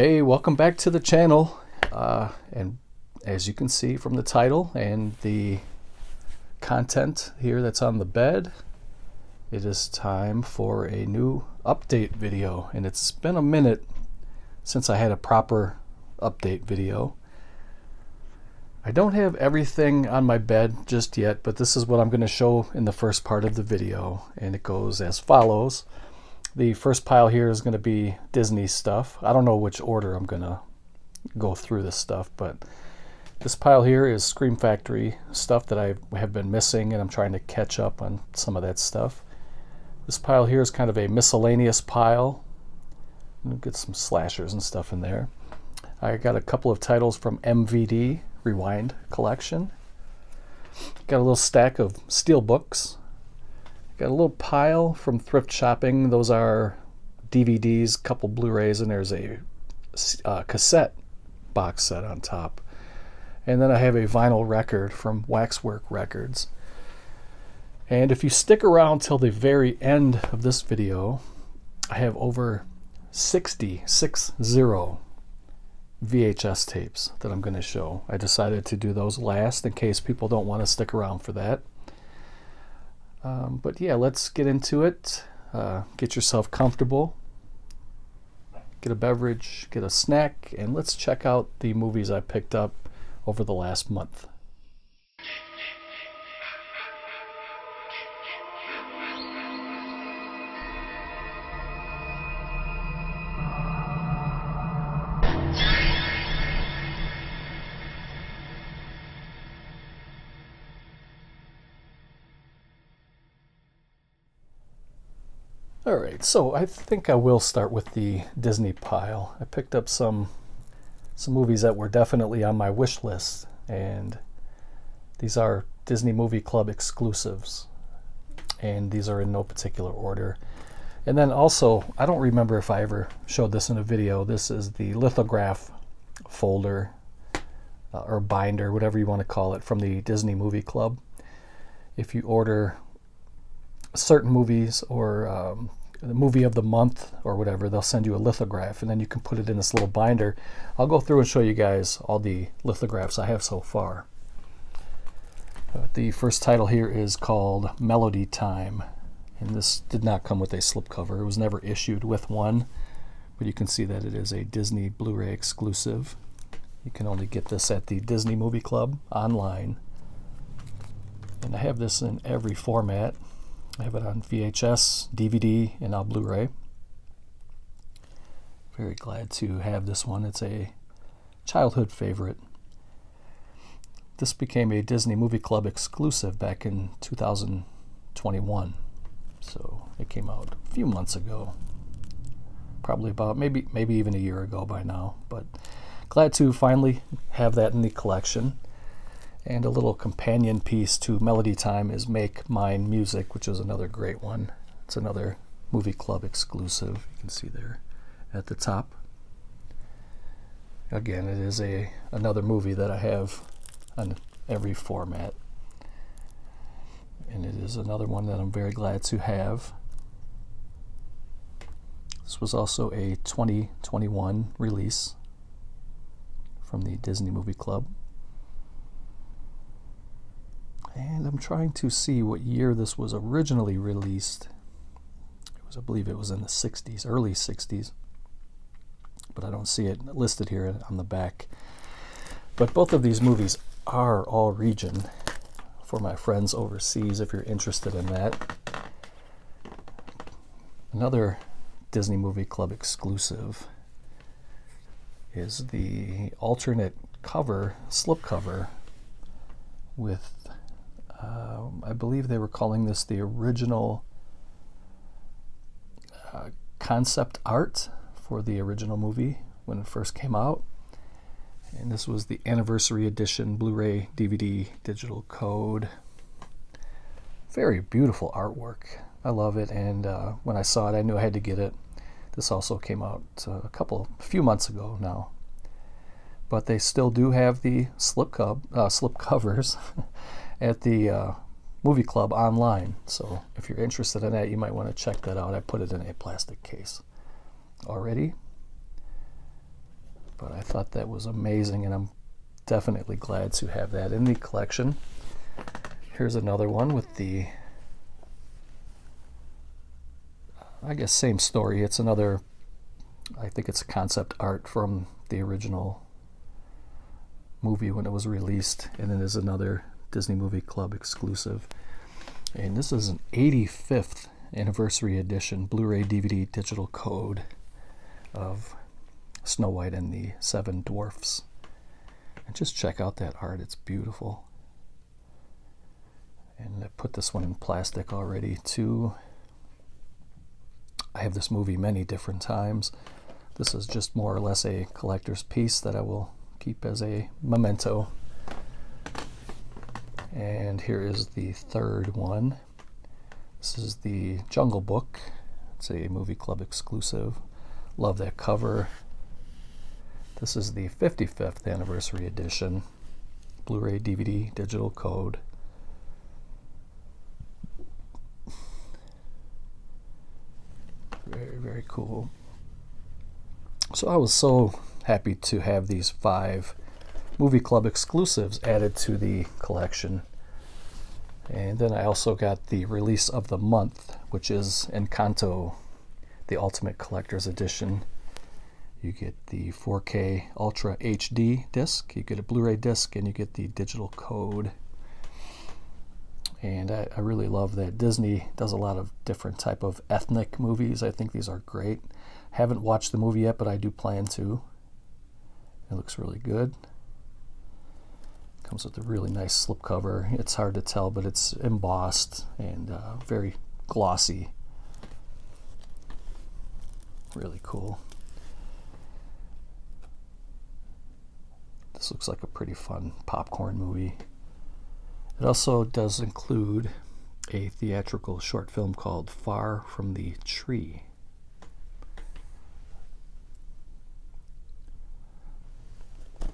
Hey, welcome back to the channel. And as you can see from the title and the content here that's on the bed, it is time for a new update video. And it's been a minute since I had a proper update video. I don't have everything on my bed just yet, but this is what I'm going to show in the first part of the video. And it goes as follows. The first pile here is going to be Disney stuff. I don't know which order I'm going to go through this stuff, but this pile here is Scream Factory stuff that I have been missing, and I'm trying to catch up on some of that stuff. This pile here is kind of a miscellaneous pile. We'll get some slashers and stuff in there. I got a couple of titles from Mvd Rewind Collection. Got a little stack of Steelbooks. Got a little pile from thrift shopping. Those are DVDs, couple Blu-rays, and there's a cassette box set on top. And then I have a vinyl record from Waxwork Records. And if you stick around till the very end of this video, I have over 60 VHS tapes that I'm going to show. I decided to do those last in case people don't want to stick around for that. But yeah, let's get into it. Get yourself comfortable, get a beverage, get a snack, and let's check out the movies I picked up over the last month. Alright, so I think I will start with the Disney pile. I picked up some movies that were definitely on my wish list, and these are Disney Movie Club exclusives, and these are in no particular order. And then also, I don't remember if I ever showed this in a video, this is the lithograph folder or binder, whatever you want to call it, from the Disney Movie Club. If you order certain movies or the movie of the month or whatever, they'll send you a lithograph, and then you can put it in this little binder. I'll go through and show you guys all the lithographs I have so far. The first title here is called Melody Time, and this did not come with a slipcover. It was never issued with one, but you can see that it is a Disney Blu-ray exclusive. You can only get this at the Disney Movie Club online, and I have this in every format. I have it on VHS, DVD, and now Blu-ray. Very glad to have this one. It's a childhood favorite. This became a Disney Movie Club exclusive back in 2021. So it came out a few months ago. Probably about maybe even a year ago by now. But glad to finally have that in the collection. And a little companion piece to Melody Time is Make Mine Music, which is another great one. It's another Movie Club exclusive. You can see there at the top. Again, it is another movie that I have on every format. And it is another one that I'm very glad to have. This was also a 2021 release from the Disney Movie Club. And I'm trying to see what year this was originally released. I believe it was in the 60s, early 60s. But I don't see it listed here on the back. But both of these movies are all region for my friends overseas, if you're interested in that. Another Disney Movie Club exclusive is the alternate cover, slipcover, with I believe they were calling this the original concept art for the original movie when it first came out. And this was the anniversary edition Blu-ray DVD digital code. Very beautiful artwork. I love it, and when I saw it I knew I had to get it. This also came out a few months ago now. But they still do have the slip covers at the Movie Club online. So if you're interested in that, you might want to check that out. I put it in a plastic case already. But I thought that was amazing, and I'm definitely glad to have that in the collection. Here's another one with the, I guess, same story. It's another, I think it's concept art from the original movie when it was released, and it is another Disney Movie Club exclusive. And this is an 85th anniversary edition Blu-ray DVD digital code of Snow White and the Seven Dwarfs. And just check out that art, it's beautiful. And I put this one in plastic already too. I have this movie many different times. This is just more or less a collector's piece that I will keep as a memento. And here is the third one. This is the Jungle Book. It's a Movie Club exclusive. Love that cover. This is the 55th anniversary edition Blu-ray DVD digital code. Very, very cool. So I was so happy to have these 5 Movie Club exclusives added to the collection. And then I also got the release of the month, which is Encanto, the Ultimate Collector's Edition. You get the 4K Ultra HD disc, you get a Blu-ray disc, and you get the digital code. And I really love that Disney does a lot of different type of ethnic movies. I think these are great. Haven't watched the movie yet, but I do plan to. It looks really good. Comes with a really nice slipcover. It's hard to tell, but it's embossed and very glossy. Really cool. This looks like a pretty fun popcorn movie. It also does include a theatrical short film called Far from the Tree.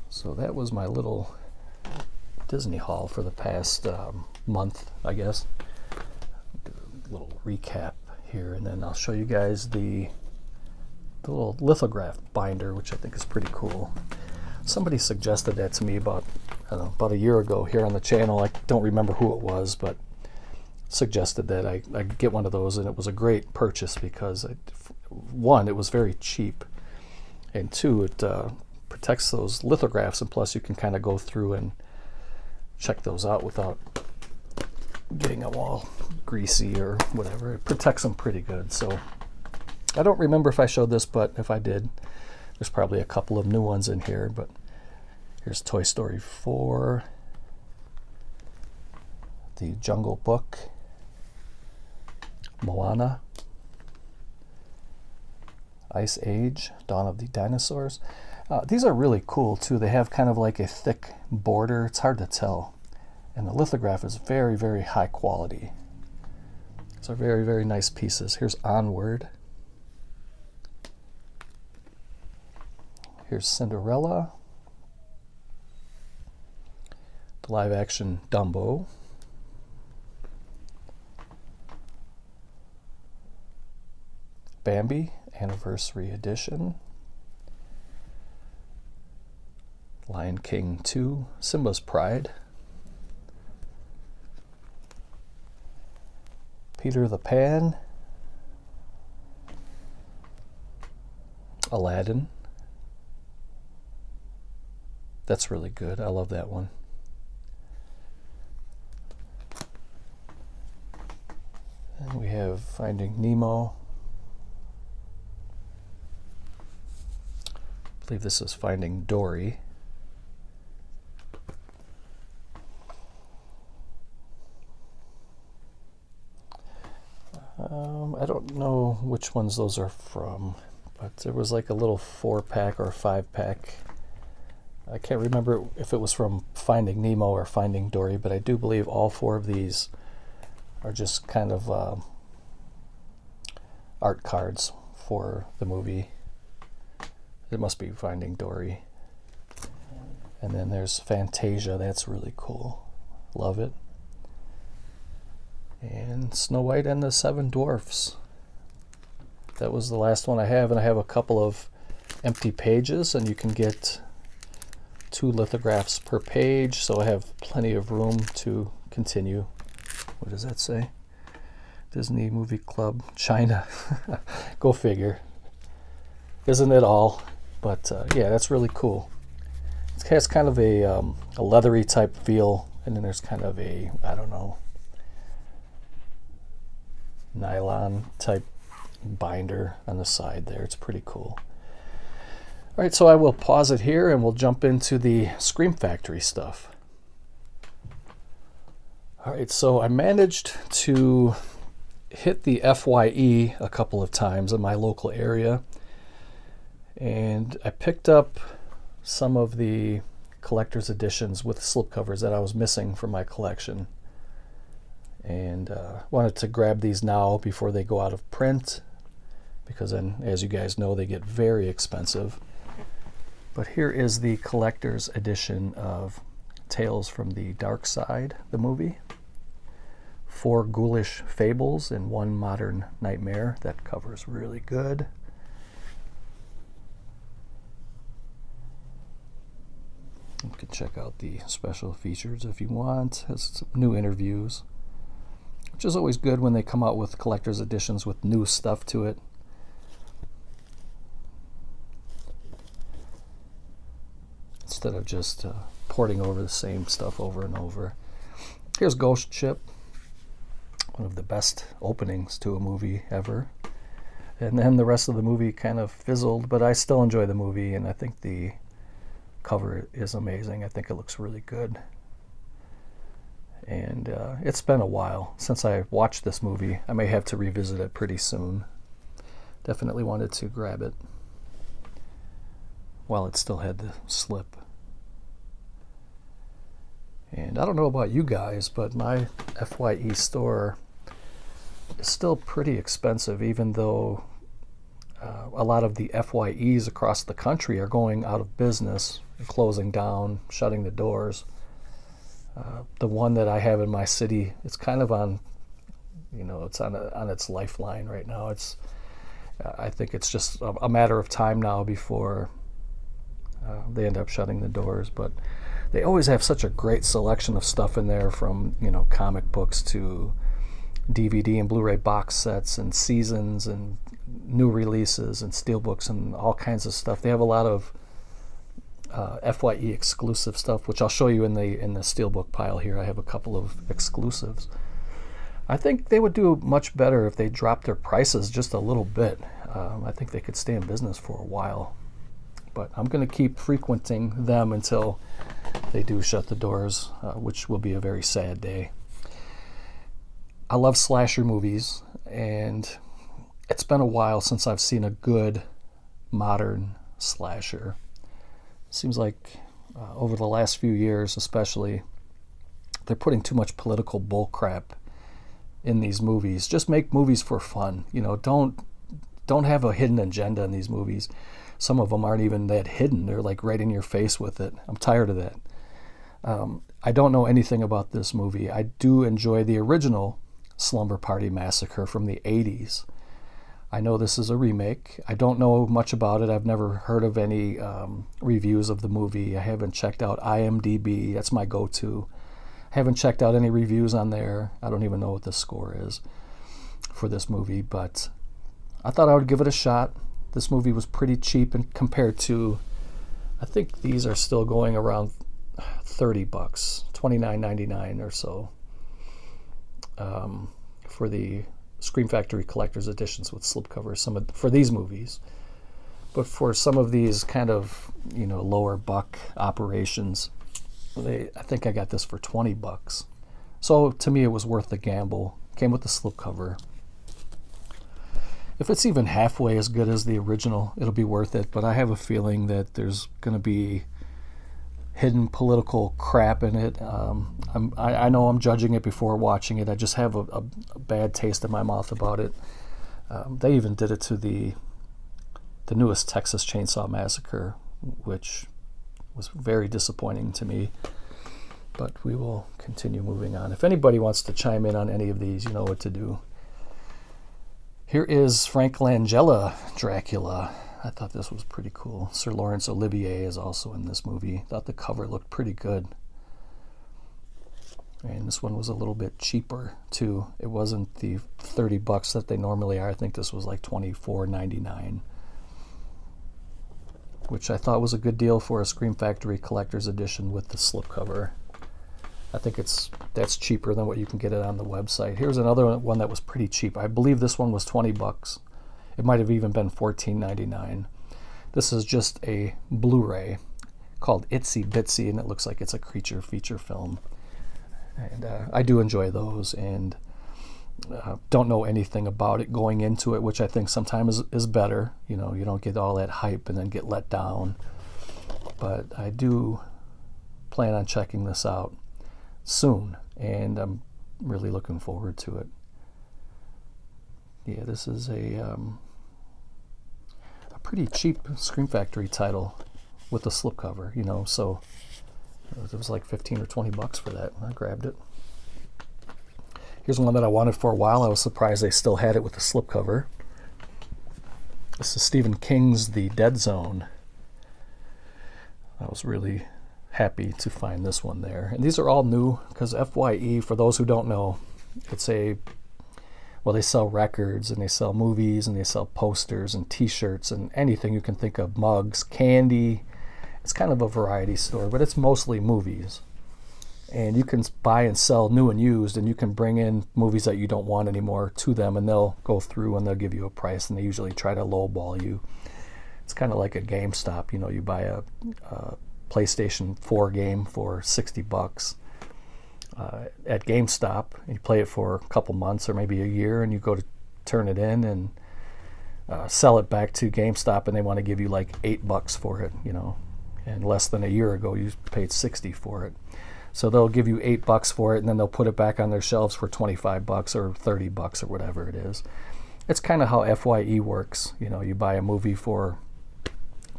So that was my little Disney haul for the past month, I guess. Do a little recap here, and then I'll show you guys the little lithograph binder, which I think is pretty cool. Somebody suggested that to me about a year ago here on the channel. I don't remember who it was, but suggested that I get one of those, and it was a great purchase because, one, it was very cheap, and two, it protects those lithographs, and plus you can kind of go through and check those out without getting them all greasy or whatever. It protects them pretty good. So I don't remember if I showed this, but if I did, there's probably a couple of new ones in here. But here's Toy Story 4, the Jungle Book, Moana, Ice Age, Dawn of the Dinosaurs. These are really cool too. They have kind of like a thick border. It's hard to tell. And the lithograph is very, very high quality. These are very, very nice pieces. Here's Onward. Here's Cinderella. The live action Dumbo. Bambi, Anniversary Edition. Lion King 2, Simba's Pride. Peter the Pan. Aladdin. That's really good. I love that one. And we have Finding Nemo. I believe this is Finding Dory. I don't know which ones those are from, but there was like a little 4-pack or 5-pack. I can't remember if it was from Finding Nemo or Finding Dory, but I do believe all 4 of these are just kind of art cards for the movie. It must be Finding Dory. And then there's Fantasia. That's really cool. Love it. And Snow White and the Seven Dwarfs. That was the last one I have, and I have a couple of empty pages, and you can get 2 lithographs per page, so I have plenty of room to continue. What does that say? Disney Movie Club, China. Go figure. Isn't it all? But yeah, that's really cool. It has kind of a leathery type feel, and then there's kind of a, I don't know, nylon type binder on the side there. It's pretty cool. All right, so I will pause it here and we'll jump into the Scream Factory stuff. All right, so I managed to hit the FYE a couple of times in my local area, and I picked up some of the collector's editions with slipcovers that I was missing from my collection, and wanted to grab these now before they go out of print, because then, as you guys know, they get very expensive. But here is the collector's edition of Tales from the Dark Side, the movie. 4 ghoulish fables and 1 modern nightmare. That cover is really good. You can check out the special features if you want. It has some new interviews, which is always good when they come out with collector's editions with new stuff to it. Instead of just porting over the same stuff over and over. Here's Ghost Ship, one of the best openings to a movie ever. And then the rest of the movie kind of fizzled, but I still enjoy the movie, and I think the cover is amazing. I think it looks really good. And it's been a while since I watched this movie. I may have to revisit it pretty soon. Definitely wanted to grab it while it still had the slip. And I don't know about you guys, but my FYE store is still pretty expensive, even though a lot of the FYEs across the country are going out of business, closing down, shutting the doors. The one that I have in my city, it's kind of on, it's on its lifeline right now. I think it's just a matter of time now before they end up shutting the doors. But they always have such a great selection of stuff in there, from comic books to DVD and Blu-ray box sets and seasons and new releases and steelbooks and all kinds of stuff. They have a lot of FYE exclusive stuff, which I'll show you in the steelbook pile here. I have a couple of exclusives. I think they would do much better if they dropped their prices just a little bit. I think they could stay in business for a while. But I'm going to keep frequenting them until they do shut the doors, which will be a very sad day. I love slasher movies, and it's been a while since I've seen a good modern slasher. Seems like over the last few years especially, they're putting too much political bullcrap in these movies. Just make movies for fun. Don't have a hidden agenda in these movies. Some of them aren't even that hidden. They're like right in your face with it. I'm tired of that. I don't know anything about this movie. I do enjoy the original Slumber Party Massacre from the 80s. I know this is a remake. I don't know much about it. I've never heard of any reviews of the movie. I haven't checked out IMDb. That's my go-to. I haven't checked out any reviews on there. I don't even know what the score is for this movie, but I thought I would give it a shot. This movie was pretty cheap, and compared to, I think these are still going around $30, $29.99 or so, for the Scream Factory collector's editions with slipcovers. For these movies, but for some of these kind of lower buck operations, I think I got this for $20. So to me, it was worth the gamble. Came with the slipcover. If it's even halfway as good as the original, it'll be worth it. But I have a feeling that there's going to be hidden political crap in it. I know I'm judging it before watching it. I just have a bad taste in my mouth about it. They even did it to the newest Texas Chainsaw Massacre, which was very disappointing to me. But we will continue moving on. If anybody wants to chime in on any of these, you know what to do. Here is Frank Langella, Dracula. I thought this was pretty cool. Sir Laurence Olivier is also in this movie. Thought the cover looked pretty good. And this one was a little bit cheaper too. It wasn't the $30 that they normally are. I think this was like $24.99, which I thought was a good deal for a Scream Factory Collector's Edition with the slipcover. I think that's cheaper than what you can get it on the website. Here's another one that was pretty cheap. I believe this one was $20. It might have even been $14.99. This is just a Blu-ray called Itsy Bitsy, and it looks like it's a creature feature film. And I do enjoy those, and don't know anything about it going into it, which I think sometimes is better. You know, you don't get all that hype and then get let down. But I do plan on checking this out soon, and I'm really looking forward to it. Yeah, this is a pretty cheap Scream Factory title with the slipcover, you know, so it was like 15 or 20 bucks for that. I grabbed it. Here's one that I wanted for a while. I was surprised they still had it with the slipcover. This is Stephen King's The Dead Zone. I was really happy to find this one there. And these are all new because FYE, for those who don't know, it's well, they sell records and they sell movies and they sell posters and t-shirts and anything you can think of, mugs, candy. It's kind of a variety store, but it's mostly movies. And you can buy and sell new and used, and you can bring in movies that you don't want anymore to them, and they'll go through and they'll give you a price, and they usually try to lowball you. It's kind of like a GameStop. You know, you buy a PlayStation 4 game for $60 at GameStop, and you play it for a couple months or maybe a year, and you go to turn it in and sell it back to GameStop, and they want to give you like $8 for it, you know. And less than a year ago, you paid $60 for it. So they'll give you $8 for it, and then they'll put it back on their shelves for $25 or $30 or whatever it is. It's kind of how FYE works. You know, you buy a movie for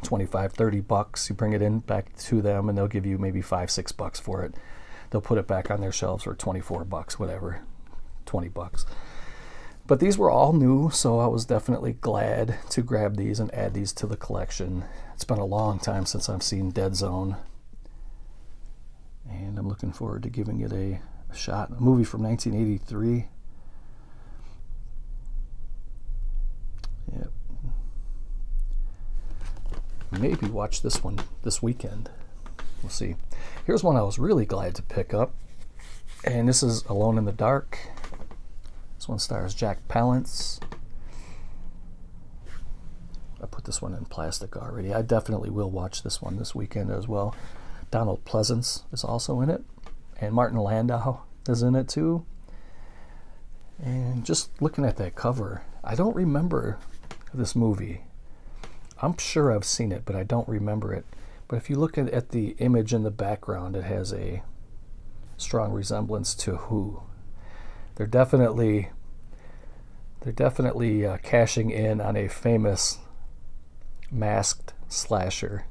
$25, $30, you bring it in back to them, and they'll give you maybe $5, $6 for it. They'll put it back on their shelves for $24, whatever, $20. But these were all new, so I was definitely glad to grab these and add these to the collection. It's been a long time since I've seen Dead Zone, and I'm looking forward to giving it a shot. A movie from 1983. Yep. Maybe watch this one this weekend. We'll see. Here's one I was really glad to pick up, and this is Alone in the Dark. This one stars Jack Palance. I put this one in plastic already. I definitely will watch this one this weekend as well. Donald Pleasance is also in it, and Martin Landau is in it too. And just looking at that cover, I don't remember this movie. I'm sure I've seen it, but I don't remember it. But if you look at the image in the background, it has a strong resemblance to Who. They're definitely cashing in on a famous masked slasher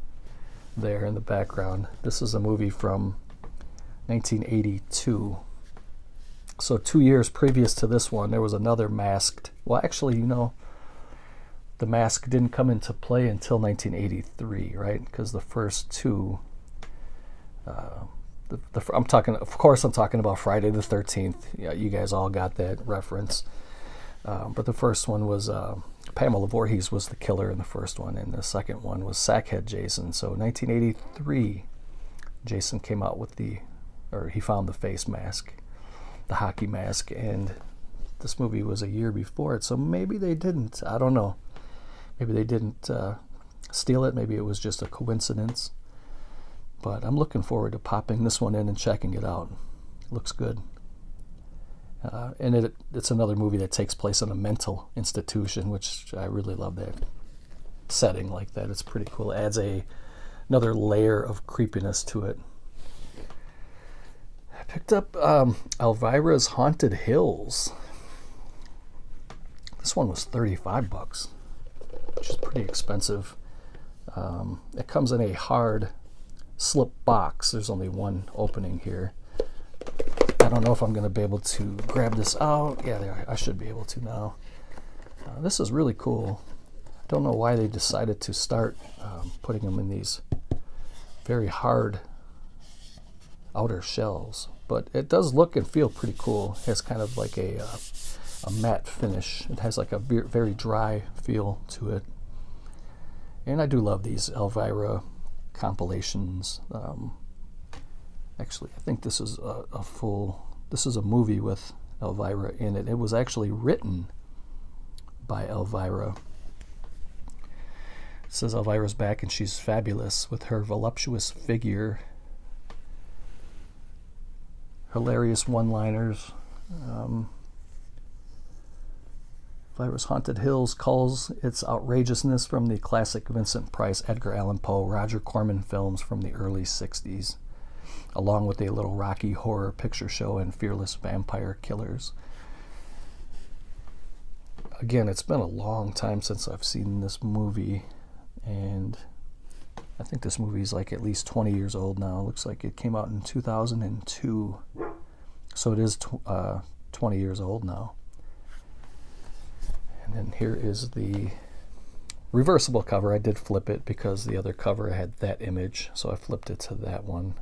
there in the background. This is a movie from 1982. So 2 years previous to this one, there was another masked. Well, actually, you know, the mask didn't come into play until 1983, right? Because the first two, I'm talking about Friday the 13th. Yeah, you guys all got that reference. But the first one was Pamela Voorhees was the killer in the first one, and the second one was Sackhead Jason. So 1983, Jason came out with he found the face mask, the hockey mask, and this movie was a year before it. So maybe they didn't. I don't know. Maybe they didn't steal it. Maybe it was just a coincidence. But I'm looking forward to popping this one in and checking it out. It looks good. And it's another movie that takes place in a mental institution, which I really love that setting like that. It's pretty cool. It adds another layer of creepiness to it. I picked up Elvira's Haunted Hills. This one was $35, which is pretty expensive. It comes in a hard slip box. There's only one opening here. I don't know if I'm going to be able to grab this out. Yeah, there, I should be able to now. This is really cool. don't know why they decided to start putting them in these very hard outer shells, but it does look and feel pretty cool. It has kind of like a matte finish. It has like a very dry feel to it. And I do love these Elvira compilations. Actually, I think this is this is a movie with Elvira in it. It was actually written by Elvira. It says Elvira's back and she's fabulous with her voluptuous figure, hilarious one-liners. Elvira's Haunted Hills culls its outrageousness from the classic Vincent Price, Edgar Allan Poe, Roger Corman films from the early 60s, along with a Little Rocky Horror Picture Show and Fearless Vampire Killers. Again, it's been a long time since I've seen this movie, and I think this movie is like at least 20 years old now. It looks like it came out in 2002, so it is 20 years old now. And then here is the reversible cover. I did flip it because the other cover had that image, so I flipped it to that one.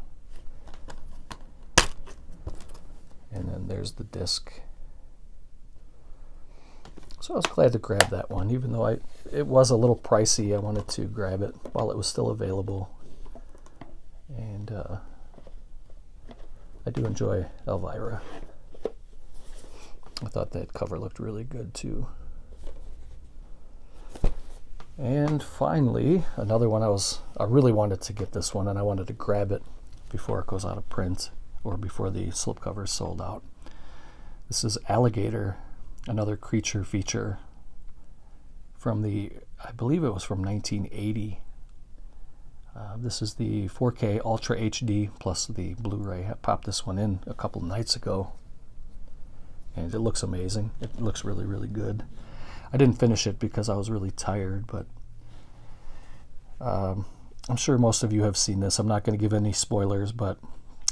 And then there's the disc. So I was glad to grab that one, even though it was a little pricey. I wanted to grab it while it was still available. And I do enjoy Elvira. I thought that cover looked really good too. And finally, another one I really wanted to get this one, and I wanted to grab it before it goes out of print or before the slipcover is sold out. This is Alligator, another creature feature from I believe it was from 1980. This is the 4K Ultra HD plus the Blu-ray. I popped this one in a couple nights ago, and it looks amazing. It looks really, really good. I didn't finish it because I was really tired, but I'm sure most of you have seen this. I'm not going to give any spoilers, but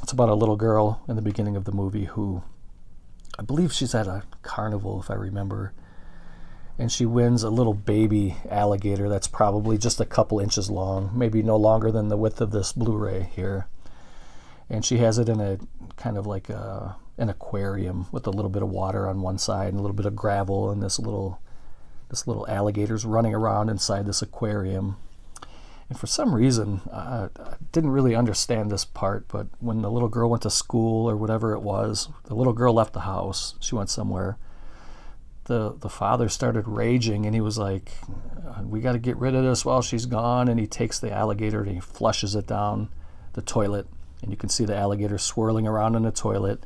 it's about a little girl in the beginning of the movie who, I believe she's at a carnival, if I remember, and she wins a little baby alligator that's probably just a couple inches long, maybe no longer than the width of this Blu-ray here. And she has it in a kind of like an aquarium with a little bit of water on one side and a little bit of gravel, and this little alligator's running around inside this aquarium. And for some reason, I didn't really understand this part, but when the little girl went to school or whatever it was, the little girl left the house, she went somewhere, the father started raging, and he was like, we got to get rid of this while she's gone. And he takes the alligator and he flushes it down the toilet, and you can see the alligator swirling around in the toilet.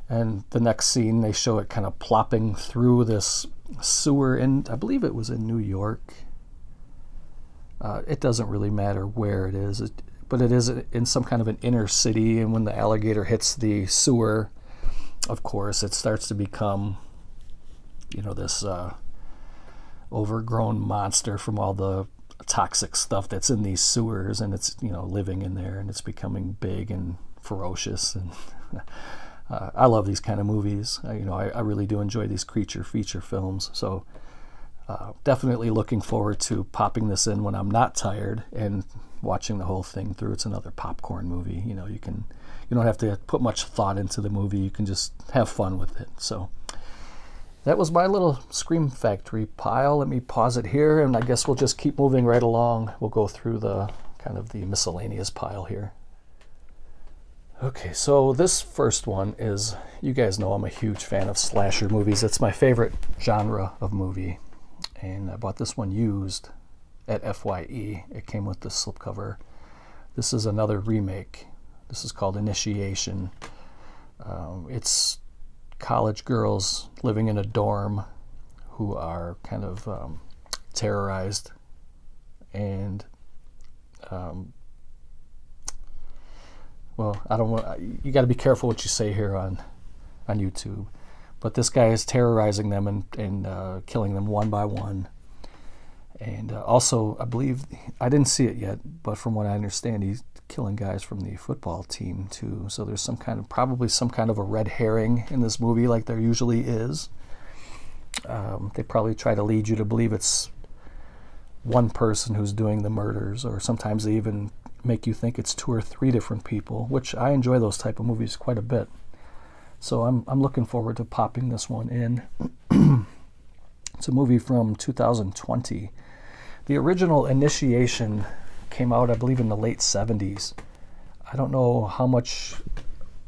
And the next scene, they show it kind of plopping through this sewer, and I believe it was in New York. It doesn't really matter where it is, but it is in some kind of an inner city, and when the alligator hits the sewer, of course, it starts to become, this overgrown monster from all the toxic stuff that's in these sewers, and it's, living in there, and it's becoming big and ferocious, and I love these kind of movies. I really do enjoy these creature feature films, so definitely looking forward to popping this in when I'm not tired and watching the whole thing through. It's another popcorn movie. You don't have to put much thought into the movie. You can just have fun with it. So that was my little Scream Factory pile. Let me pause it here, and I guess we'll just keep moving right along. We'll go through the kind of the miscellaneous pile here. Okay, so this first one is, you guys know I'm a huge fan of slasher movies. It's my favorite genre of movie. And I bought this one used at FYE. It came with the slipcover. This is another remake. This is called Initiation. It's college girls living in a dorm who are kind of terrorized, and well, I don't want, you got to be careful what you say here on YouTube. But this guy is terrorizing them and killing them one by one. And also, I believe, I didn't see it yet, but from what I understand, he's killing guys from the football team too. So there's probably some kind of a red herring in this movie, like there usually is. They probably try to lead you to believe it's one person who's doing the murders, or sometimes they even make you think it's 2 or 3 different people, which I enjoy those type of movies quite a bit. So I'm looking forward to popping this one in. It's a movie from 2020. The original Initiation came out, I believe, in the late 70s. I don't know how much,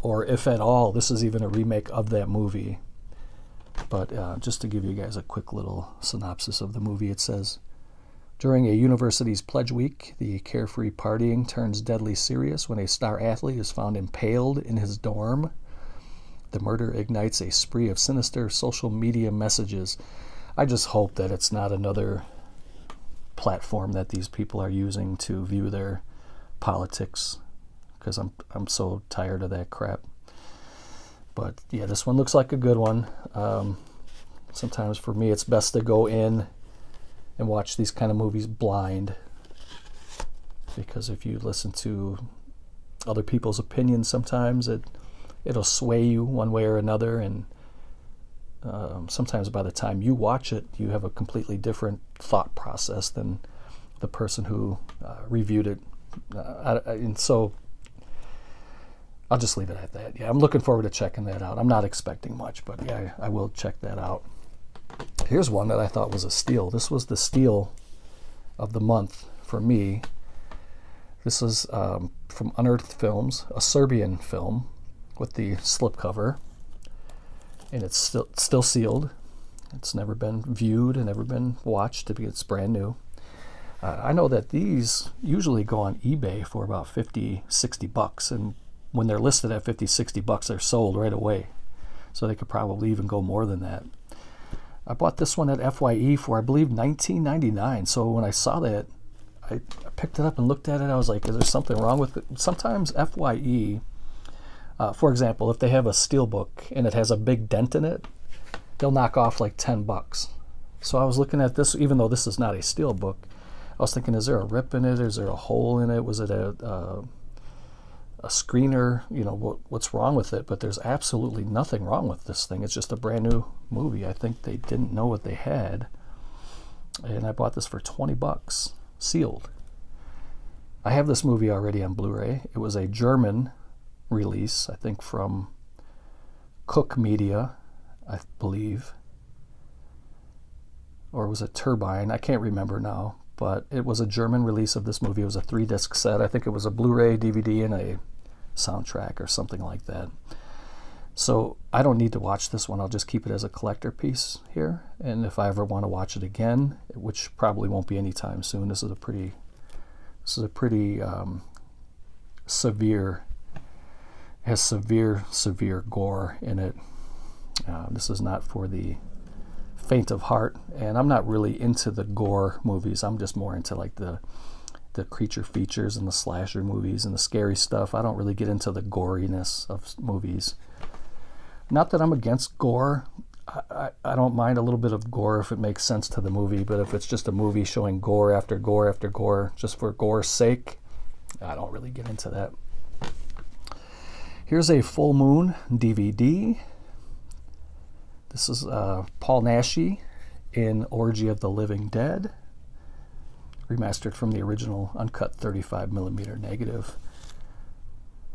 or if at all, this is even a remake of that movie. But just to give you guys a quick little synopsis of the movie, it says, during a university's pledge week, the carefree partying turns deadly serious when a star athlete is found impaled in his dorm. The murder ignites a spree of sinister social media messages. I just hope that it's not another platform that these people are using to view their politics, because I'm so tired of that crap. But yeah, this one looks like a good one. Sometimes for me it's best to go in and watch these kind of movies blind, because if you listen to other people's opinions, sometimes it'll sway you one way or another, and sometimes by the time you watch it, you have a completely different thought process than the person who reviewed it. And so I'll just leave it at that. Yeah, I'm looking forward to checking that out. I'm not expecting much, but yeah, I will check that out. Here's one that I thought was a steal. This was the steal of the month for me. This is from Unearthed Films, a Serbian film with the slipcover, and it's still sealed. It's never been viewed and never been watched because it's brand new. I know that these usually go on eBay for about $50-$60, and when they're listed at $50-$60, they're sold right away. So they could probably even go more than that. I bought this one at FYE for, I believe, $19.99. So when I saw that, I picked it up and looked at it. I was like, is there something wrong with it? Sometimes FYE, for example, if they have a Steelbook and it has a big dent in it, they'll knock off like $10. So I was looking at this, even though this is not a Steelbook, I was thinking, is there a rip in it? Is there a hole in it? Was it a screener? You know, what's wrong with it? But there's absolutely nothing wrong with this thing. It's just a brand new movie. I think they didn't know what they had, and I bought this for $20, sealed. I have this movie already on Blu-ray. It was a German release, I think from Cook Media, I believe, or was it Turbine? I can't remember now, but it was a German release of this movie. It was a 3-disc set. I think it was a Blu-ray, DVD, and a soundtrack or something like that. So I don't need to watch this one. I'll just keep it as a collector piece here, and if I ever want to watch it again, which probably won't be anytime soon, this is a pretty severe, has severe gore in it. This is not for the faint of heart, and I'm not really into the gore movies. I'm just more into like the creature features and the slasher movies and the scary stuff. I don't really get into the goriness of movies. Not that I'm against gore. I don't mind a little bit of gore if it makes sense to the movie, but if it's just a movie showing gore after gore after gore just for gore's sake, I don't really get into that. Here's a Full Moon DVD. This is Paul Naschy in Orgy of the Living Dead, remastered from the original uncut 35mm negative.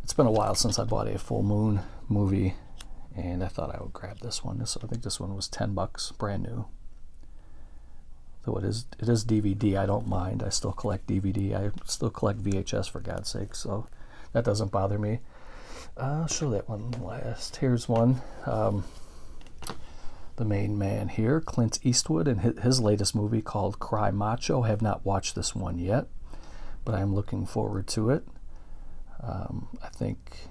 It's been a while since I bought a Full Moon movie, and I thought I would grab this one. I think this one was $10, brand new. Though it is DVD, I don't mind. I still collect DVD. I still collect VHS, for God's sake, so that doesn't bother me. I'll show that one last. Here's one. The main man here, Clint Eastwood, in his latest movie called Cry Macho. I have not watched this one yet, but I'm looking forward to it. I think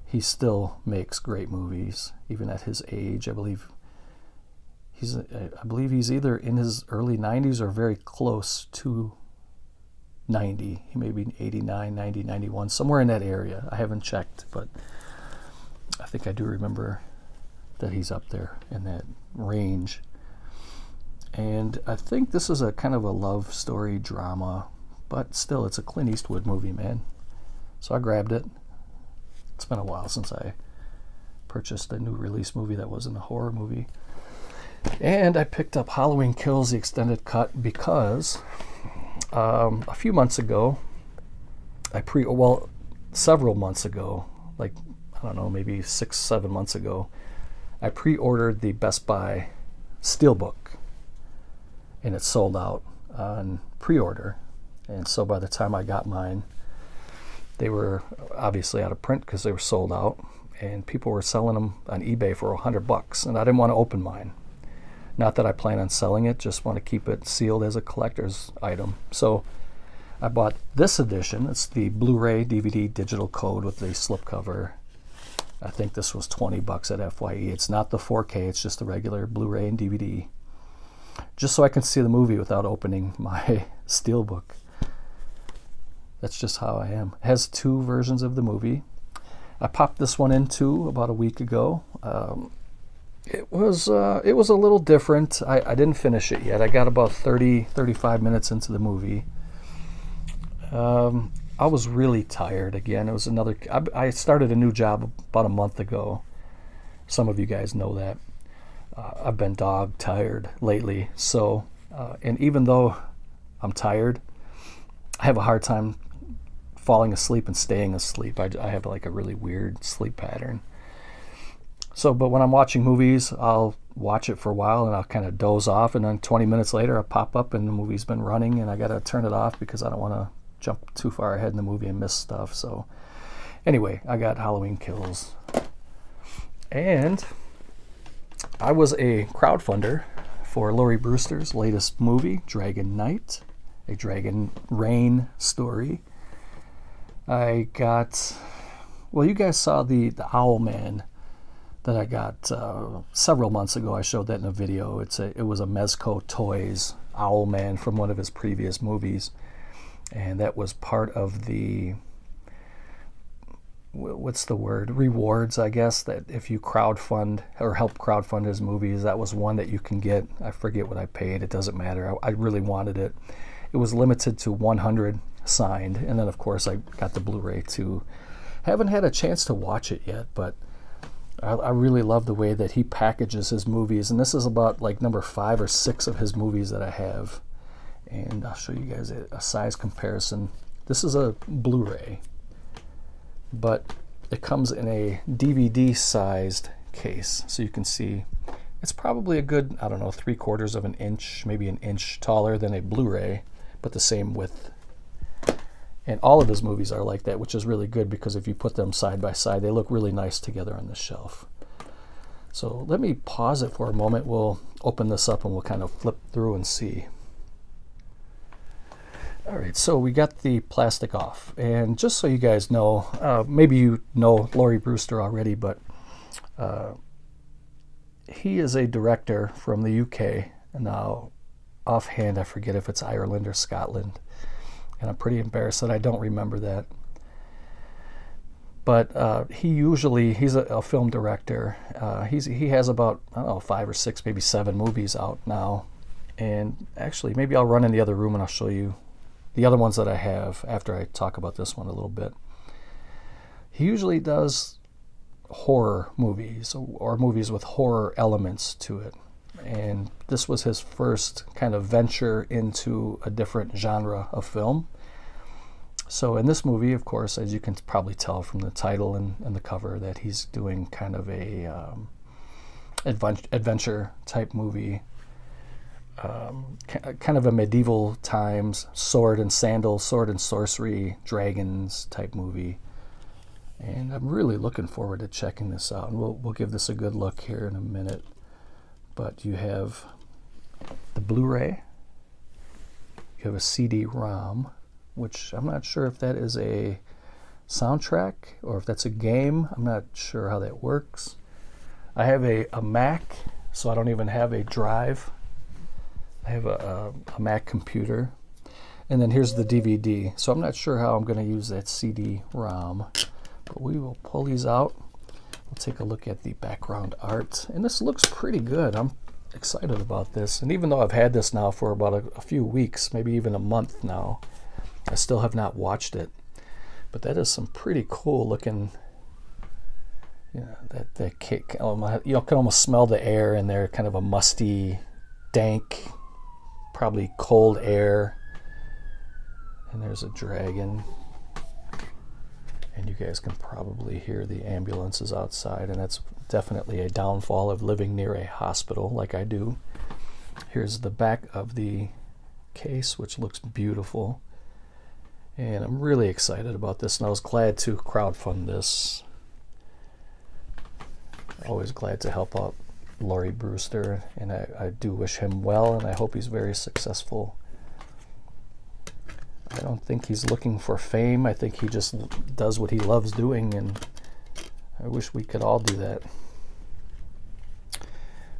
he still makes great movies, even at his age. I believe he's either in his early 90s or very close to 90. He may be 89, 90, 91, somewhere in that area. I haven't checked, but I think I do remember that he's up there in that range. And I think this is a kind of a love story drama, but still, it's a Clint Eastwood movie, man. So I grabbed it. It's been a while since I purchased a new release movie that wasn't a horror movie. And I picked up Halloween Kills, the extended cut, because a few months ago, several months ago, like, I don't know, maybe 6-7 months ago, I pre-ordered the Best Buy Steelbook, and it sold out on pre-order. And so by the time I got mine, they were obviously out of print because they were sold out, and people were selling them on eBay for $100, and I didn't want to open mine. Not that I plan on selling it, just want to keep it sealed as a collector's item. So I bought this edition. It's the Blu-ray DVD digital code with the slipcover. I think this was $20 at FYE. It's not the 4K, it's just the regular Blu-ray and DVD. Just so I can see the movie without opening my Steelbook. That's just how I am. It has 2 versions of the movie. I popped this one in too about a week ago. It was a little different. I didn't finish it yet. I got about 35 minutes into the movie. I was really tired again. It was I started a new job about a month ago. Some of you guys know that. I've been dog tired lately. So, and even though I'm tired, I have a hard time falling asleep and staying asleep. I have like a really weird sleep pattern. So, but when I'm watching movies, I'll watch it for a while and I'll kind of doze off, and then 20 minutes later I'll pop up and the movie's been running and I got to turn it off because I don't want to jump too far ahead in the movie and miss stuff. So anyway, I got Halloween Kills. And I was a crowdfunder for Laurie Brewster's latest movie, Dragon Knight, a Dragon Reign story. I got, well, you guys saw the Owl Man that I got several months ago. I showed that in a video. It was a Mezco Toys Owl Man from one of his previous movies, and that was part of the, what's the word, rewards, I guess, that if you crowdfund or help crowdfund his movies, that was one that you can get. I forget what I paid. It doesn't matter. I really wanted it. It was limited to 100 signed, and then of course I got the Blu-ray too. Haven't had a chance to watch it yet, but I really love the way that he packages his movies, and this is about like number 5 or 6 of his movies that I have, and I'll show you guys a size comparison. This is a Blu-ray, but it comes in a DVD sized case, so you can see it's probably a good, I don't know, 3/4 of an inch, maybe an inch taller than a Blu-ray, but the same width. And all of his movies are like that, which is really good because if you put them side by side, they look really nice together on the shelf. So let me pause it for a moment. We'll open this up and we'll kind of flip through and see. All right, so we got the plastic off. And just so you guys know, maybe you know Laurie Brewster already, but he is a director from the UK. Now, offhand, I forget if it's Ireland or Scotland. And I'm pretty embarrassed that I don't remember that. But he's a film director. He has about, I don't know, 5 or 6, maybe 7 movies out now. And actually, maybe I'll run in the other room and I'll show you the other ones that I have after I talk about this one a little bit. He usually does horror movies or movies with horror elements to it. And this was his first kind of venture into a different genre of film. So in this movie, of course, as you can probably tell from the title and the cover, that he's doing kind of a adventure type movie, kind of a medieval times sword and sandal, sword and sorcery, dragons type movie. And I'm really looking forward to checking this out. And we'll give this a good look here in a minute. But you have the Blu-ray, you have a CD-ROM, which I'm not sure if that is a soundtrack or if that's a game. I'm not sure how that works. I have a Mac, so I don't even have a drive. I have a Mac computer. And then here's the DVD. So I'm not sure how I'm going to use that CD-ROM, but we will pull these out. We'll take a look at the background art, and this looks pretty good. I'm excited about this, and even though I've had this now for about a few weeks, maybe even a month now, I still have not watched it. But that is some pretty cool looking, You know, that kick, you can almost smell the air in there, kind of a musty, dank, probably cold air. And there's a dragon. And you guys can probably hear the ambulances outside, and that's definitely a downfall of living near a hospital like I do. Here's the back of the case, which looks beautiful. And I'm really excited about this, and I was glad to crowdfund this. Always glad to help out Laurie Brewster, and I do wish him well, and I hope he's very successful. I don't think he's looking for fame. I think he just does what he loves doing, and I wish we could all do that.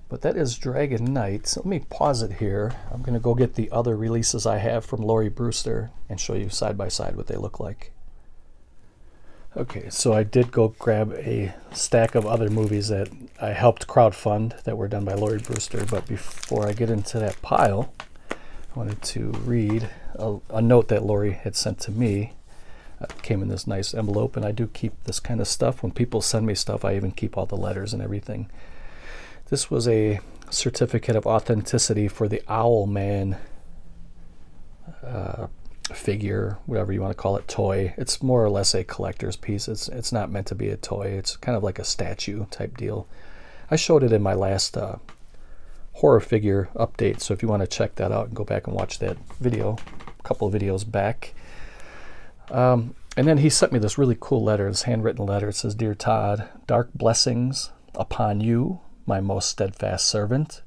But that is Dragon Knight. So let me pause it here. I'm going to go get the other releases I have from Laurie Brewster and show you side by side what they look like. Okay, so I did go grab a stack of other movies that I helped crowdfund that were done by Laurie Brewster. But before I get into that pile, I wanted to read a note that Laurie had sent to me. It came in this nice envelope, and I do keep this kind of stuff. When people send me stuff, I even keep all the letters and everything. This was a certificate of authenticity for the Owl Man figure, whatever you want to call it, toy. It's more or less a collector's piece. It's not meant to be a toy. It's kind of like a statue type deal. I showed it in my last horror figure update, so if you want to check that out and go back and watch that video, a couple of videos back. And then he sent me this really cool letter, this handwritten letter. It says, "Dear Todd, dark blessings upon you, my most steadfast servant.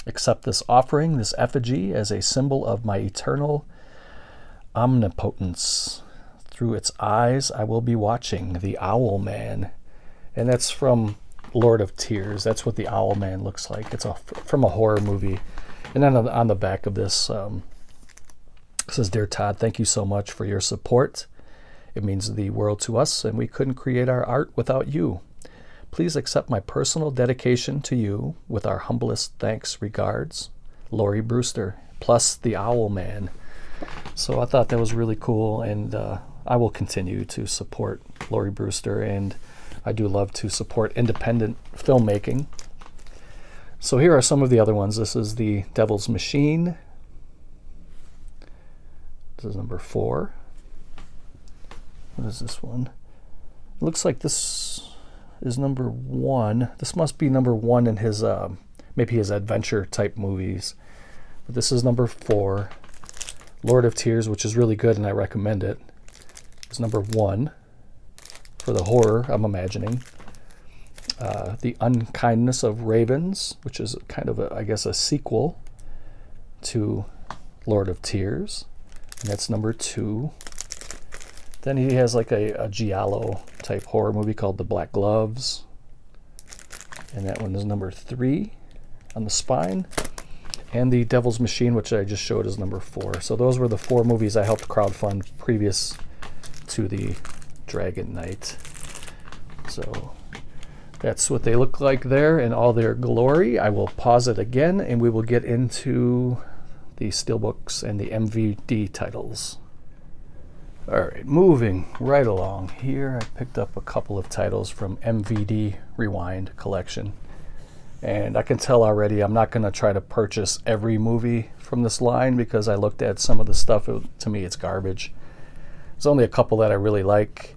Accept this offering, this effigy, as a symbol of my eternal omnipotence. Through its eyes I will be watching the Owl Man." And that's from Lord of Tears. That's what the Owl Man looks like. It's from a horror movie. And then on the back of this, it says, "Dear Todd, thank you so much for your support. It means the world to us, and we couldn't create our art without you. Please accept my personal dedication to you with our humblest thanks. Regards, Laurie Brewster," plus the Owl Man. So I thought that was really cool, and I will continue to support Laurie Brewster, and I do love to support independent filmmaking. So here are some of the other ones. This is the Devil's Machine. This is number 4. What is this one? It looks like this is number 1. This must be number 1 in his maybe his adventure type movies. But this is number 4. Lord of Tears, which is really good, and I recommend it, is number 1 for the horror, I'm imagining. The Unkindness of Ravens, which is kind of, I guess, a sequel to Lord of Tears, and that's number 2. Then he has like a giallo type horror movie called The Black Gloves, and that one is number 3 on the spine. And the Devil's Machine, which I just showed, is number 4. So those were the 4 movies I helped crowdfund previous to the Dragon Knight. So that's what they look like there in all their glory. I will pause it again, and we will get into the Steelbooks and the MVD titles. All right, moving right along here, I picked up a couple of titles from Mvd Rewind Collection. And I can tell already I'm not going to try to purchase every movie from this line, because I looked at some of the stuff. To me, it's garbage. There's only a couple that I really like.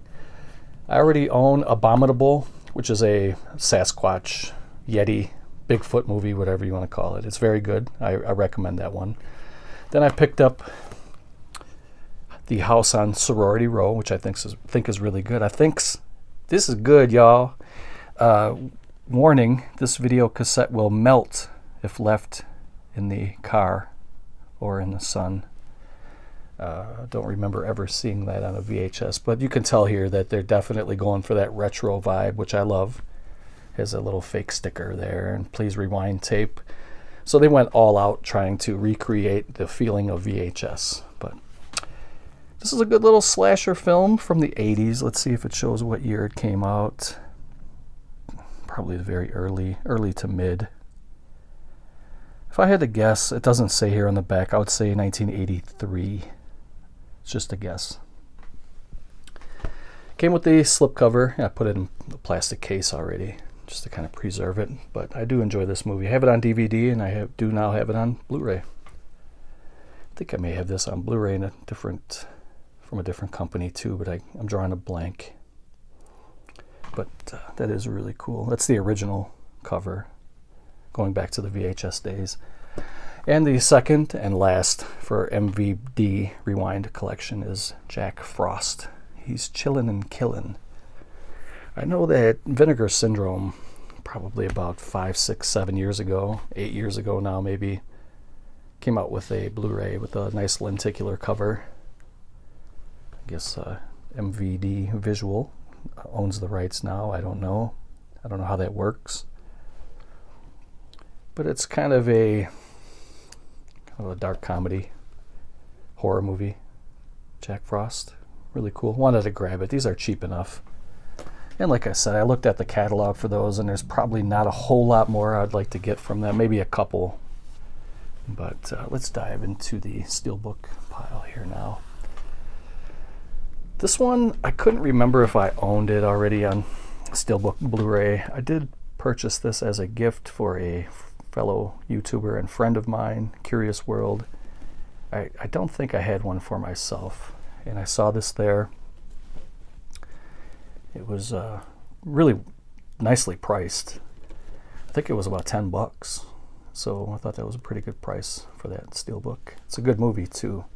I already own Abominable, which is a Sasquatch, Yeti, Bigfoot movie, whatever you want to call it. It's very good. I recommend that one. Then I picked up The House on Sorority Row, which I think is really good. This is good, y'all. Warning, this video cassette will melt if left in the car or in the sun. Don't remember ever seeing that on a VHS, but you can tell here that they're definitely going for that retro vibe, which I love. Has a little fake sticker there, and please rewind tape. So they went all out trying to recreate the feeling of VHS. But this is a good little slasher film from the 80s. Let's see if it shows what year it came out. Probably very early to mid. If I had to guess, it doesn't say here on the back, I would say 1983. It's just a guess. Came with the slipcover. I put it in the plastic case already just to kind of preserve it. But I do enjoy this movie. I have it on DVD, and I do now have it on Blu-ray. I think I may have this on Blu-ray from a different company too, but I'm drawing a blank. But that is really cool. That's the original cover, going back to the VHS days. And the second and last for Mvd Rewind Collection is Jack Frost. He's chillin' and killin'. I know that Vinegar Syndrome, probably about 5, 6, 7 years ago, 8 years ago now maybe, came out with a Blu-ray with a nice lenticular cover. I guess MVD Visual owns the rights now. I don't know how that works. But it's kind of a dark comedy, horror movie. Jack Frost. Really cool. Wanted to grab it. These are cheap enough. And like I said, I looked at the catalog for those, and there's probably not a whole lot more I'd like to get from them. Maybe a couple. But let's dive into the Steelbook pile here now. This one, I couldn't remember if I owned it already on Steelbook Blu-ray. I did purchase this as a gift for a fellow YouTuber and friend of mine, Curious World. I don't think I had one for myself. And I saw this there. It was really nicely priced. I think it was about $10. So I thought that was a pretty good price for that Steelbook. It's a good movie too.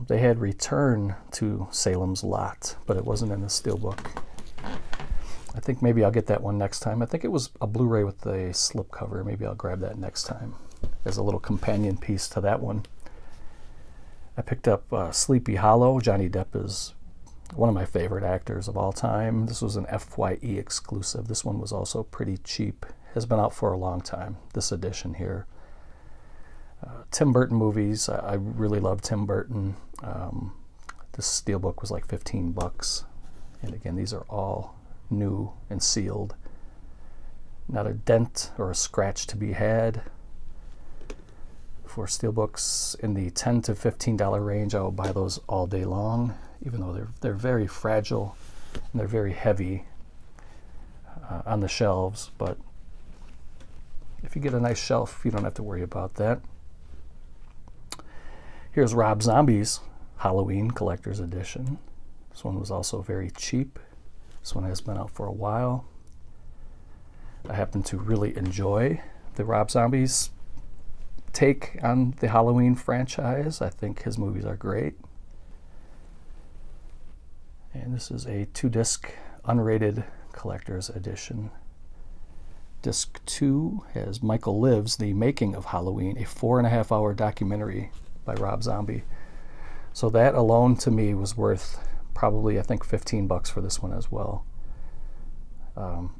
They had Return to Salem's Lot, but it wasn't in the Steelbook. I think maybe I'll get that one next time. I think it was a Blu-ray with a slipcover. Maybe I'll grab that next time as a little companion piece to that one. I picked up Sleepy Hollow. Johnny Depp is one of my favorite actors of all time. This was an FYE exclusive. This one was also pretty cheap. Has been out for a long time, this edition here. Tim Burton movies. I really love Tim Burton. This Steelbook was like $15. And again, these are all new and sealed. Not a dent or a scratch to be had. For Steelbooks in the $10 to $15 range, I will buy those all day long, even though they're very fragile and they're very heavy on the shelves. But if you get a nice shelf, you don't have to worry about that. Here's Rob Zombie's Halloween Collector's Edition. This one was also very cheap. This one has been out for a while. I happen to really enjoy the Rob Zombie's take on the Halloween franchise. I think his movies are great. And this is a 2-disc unrated collector's edition. Disc 2 has Michael Lives, The Making of Halloween, a 4.5-hour documentary by Rob Zombie. So that alone to me was worth probably, I think, $15 for this one as well.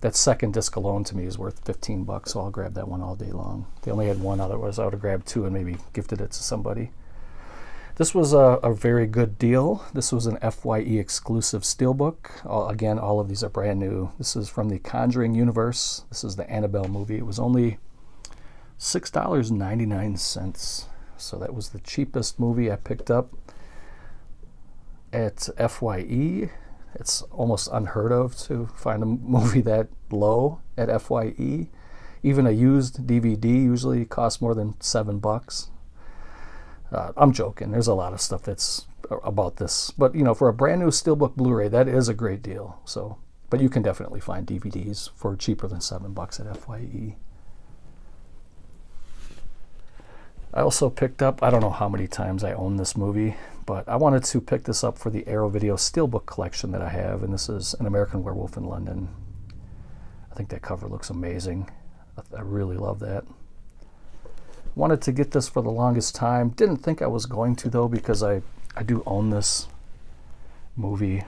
That second disc alone to me is worth $15, so I'll grab that one all day long. They only had one, otherwise I would have grabbed 2 and maybe gifted it to somebody. This was a very good deal. This was an FYE exclusive Steelbook. Again, all of these are brand new. This is from the Conjuring universe. This is the Annabelle movie. It was only $6.99. So that was the cheapest movie I picked up at FYE. It's almost unheard of to find a movie that low at FYE. Even a used DVD usually costs more than $7. I'm joking. There's a lot of stuff that's about this. But, you know, for a brand new Steelbook Blu-ray, that is a great deal. So, but you can definitely find DVDs for cheaper than $7 at FYE. I also picked up, I don't know how many times I own this movie, but I wanted to pick this up for the Arrow Video Steelbook collection that I have, and this is An American Werewolf in London. I think that cover looks amazing. I really love that. Wanted to get this for the longest time. Didn't think I was going to, though, because I do own this movie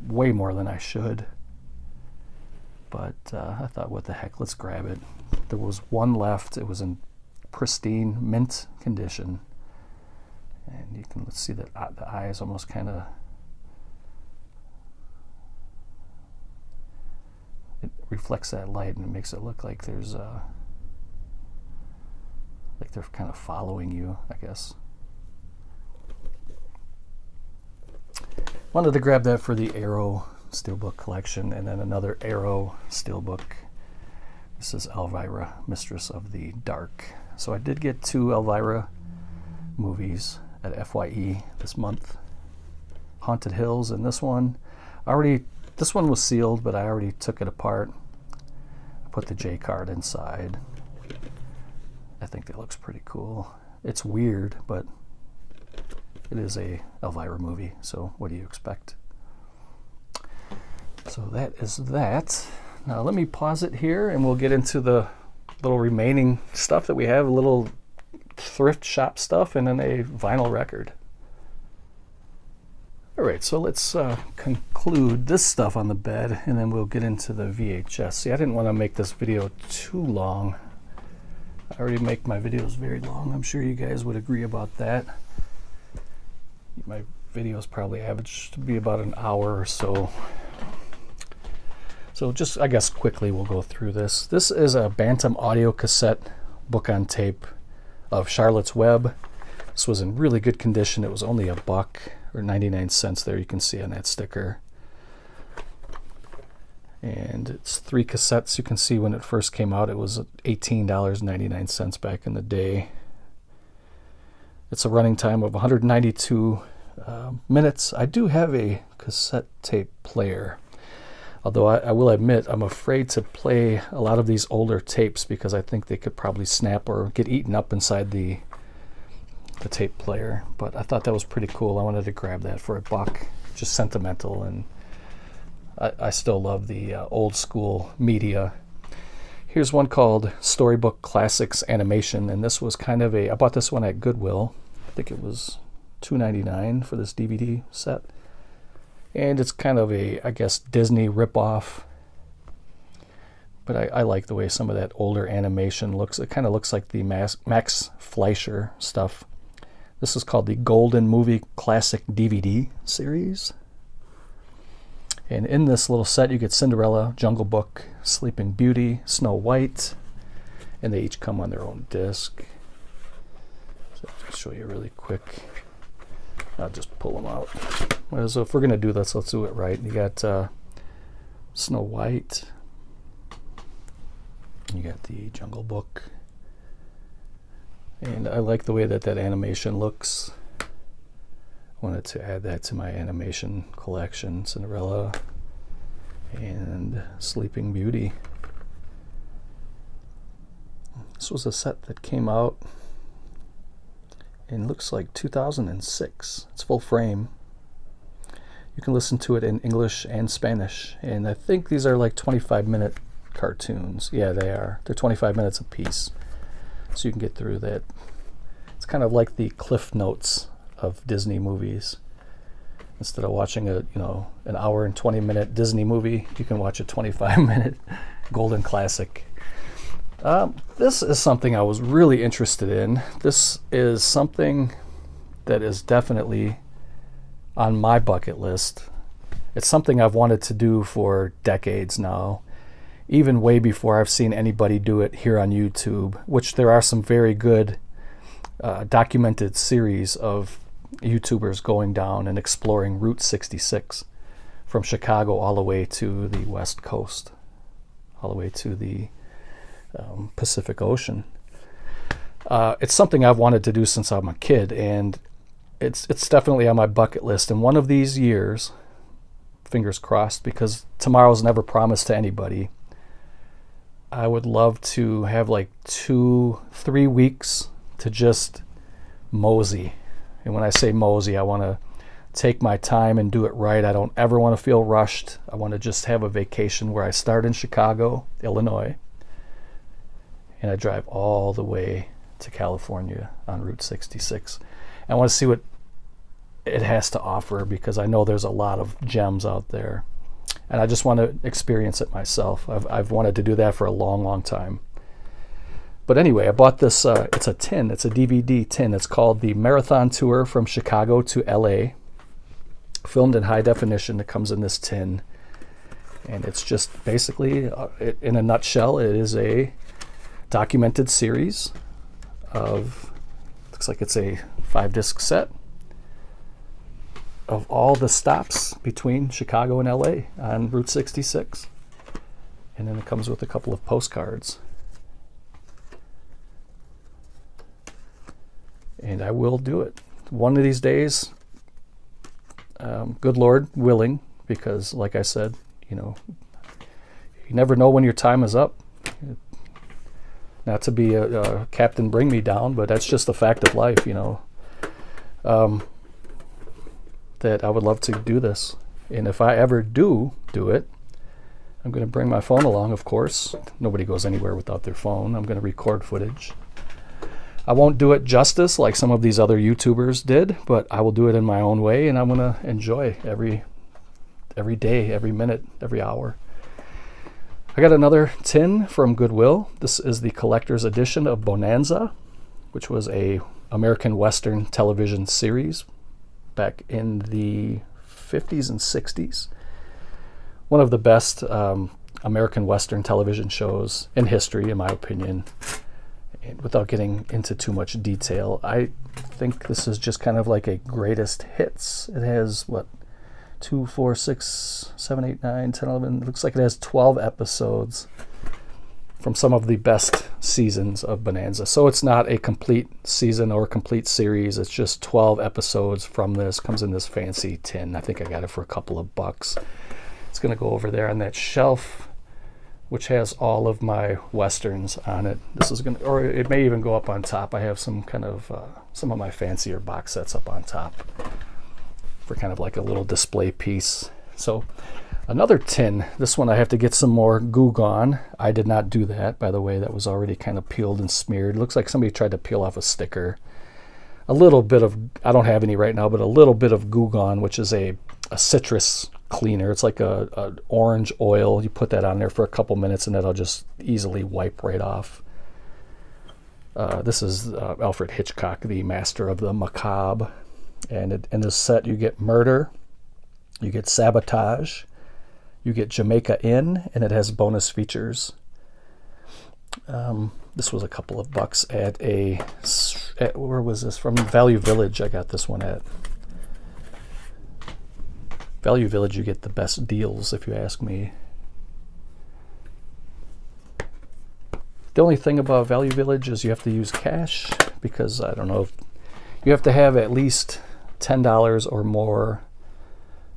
way more than I should. But I thought, what the heck, let's grab it. There was one left. It was in pristine mint condition. And you can, let's see that the eye is almost kind of, it reflects that light and it makes it look like there's like they're kind of following you, I guess. Wanted to grab that for the Arrow Steelbook collection, and then another Arrow Steelbook. This is Elvira, Mistress of the Dark. So I did get 2 Elvira movies at FYE this month. Haunted Hills, and this one was sealed, but I already took it apart. I put the J card inside. I think that looks pretty cool. It's weird, but it is a Elvira movie, so what do you expect? So that is that. Now let me pause it here and we'll get into the little remaining stuff that we have, a little thrift shop stuff and then a vinyl record. Alright, so let's conclude this stuff on the bed and then we'll get into the VHS. See, I didn't want to make this video too long. I already make my videos very long. I'm sure you guys would agree about that. My videos probably average to be about an hour or so. So just, I guess, quickly we'll go through this. This is a Bantam audio cassette book on tape of Charlotte's Web. This was in really good condition. It was only $1 or 99 cents there, you can see on that sticker. And it's 3 cassettes. You can see when it first came out, it was $18.99 back in the day. It's a running time of 192 minutes. I do have a cassette tape player, although I will admit I'm afraid to play a lot of these older tapes because I think they could probably snap or get eaten up inside the tape player. But I thought that was pretty cool. I wanted to grab that for $1, just sentimental, and I still love the old school media. Here's one called Storybook Classics Animation, and this was kind of I bought this one at Goodwill. I think it was $2.99 for this DVD set. And it's kind of I guess, Disney ripoff. But I like the way some of that older animation looks. It kind of looks like the Max Fleischer stuff. This is called the Golden Movie Classic DVD series. And in this little set, you get Cinderella, Jungle Book, Sleeping Beauty, Snow White, and they each come on their own disc. So I'll show you really quick. I'll just pull them out. So if we're going to do this, let's do it right. You got Snow White. You got the Jungle Book. And I like the way that animation looks. Wanted to add that to my animation collection. Cinderella and Sleeping Beauty. This was a set that came out in, looks like 2006. It's full frame. You can listen to it in English and Spanish, and I think these are like 25-minute cartoons. Yeah, they are. They're 25 minutes a piece, so you can get through that. It's kind of like the Cliff Notes of Disney movies. Instead of watching an hour and 20-minute Disney movie, you can watch a 25-minute golden classic. This is something I was really interested in. This is something that is definitely on my bucket list. It's something I've wanted to do for decades now, even way before I've seen anybody do it here on YouTube, which there are some very good documented series of YouTubers going down and exploring Route 66 from Chicago all the way to the West Coast, all the way to the Pacific Ocean. It's something I've wanted to do since I'm a kid, and it's definitely on my bucket list. And one of these years, fingers crossed, because tomorrow's never promised to anybody, I would love to have like 2-3 weeks to just mosey. And when I say mosey, I want to take my time and do it right. I don't ever want to feel rushed. I want to just have a vacation where I start in Chicago, Illinois, and I drive all the way to California on Route 66. I want to see what it has to offer, because I know there's a lot of gems out there, and I just want to experience it myself. I've wanted to do that for a long, long time. But anyway, I bought this, it's a tin, it's a DVD tin. It's called the Marathon Tour from Chicago to LA, filmed in high definition. It comes in this tin, and it's just basically, in a nutshell, it is a documented series of, looks like it's a 5-disc set of all the stops between Chicago and LA on Route 66. And then it comes with a couple of postcards. And I will do it one of these days, good Lord willing, because like I said, you know, you never know when your time is up. Not to be a Captain Bring Me Down, but that's just the fact of life, you know. That I would love to do this. And if I ever do it, I'm going to bring my phone along, of course. Nobody goes anywhere without their phone. I'm going to record footage. I won't do it justice like some of these other YouTubers did, but I will do it in my own way, and I'm going to enjoy every day, every minute, every hour. I got another tin from Goodwill. This is the collector's edition of Bonanza, which was a American Western television series back in the 50s and 60s. One of the best American Western television shows in history, in my opinion. And without getting into too much detail, I think this is just kind of like a greatest hits. It has, 2, 4, 6, 7, 8, 9, 10, 11. It looks like it has 12 episodes from some of the best seasons of Bonanza. So it's not a complete season or complete series. It's just 12 episodes from this. Comes in this fancy tin. I think I got it for a couple of bucks. It's going to go over there on that shelf, which has all of my Westerns on it. This is going to, or it may even go up on top. I have some kind of, some of my fancier box sets up on top for kind of like a little display piece. So another tin. This one I have to get some more Goo Gone. I did not do that, by the way. That was already kind of peeled and smeared. It looks like somebody tried to peel off a sticker. A little bit of, I don't have any right now, but a little bit of Goo Gone, which is a citrus cleaner. It's like a orange oil. You put that on there for a couple minutes and that'll just easily wipe right off. This is Alfred Hitchcock, the master of the macabre. And in this set you get Murder, you get Sabotage, you get Jamaica Inn, and it has bonus features. This was a couple of bucks at where was this from? Value Village. I got this one at Value Village. You get the best deals, if you ask me. The only thing about Value Village is you have to use cash, because I don't know if you have to have at least $10 or more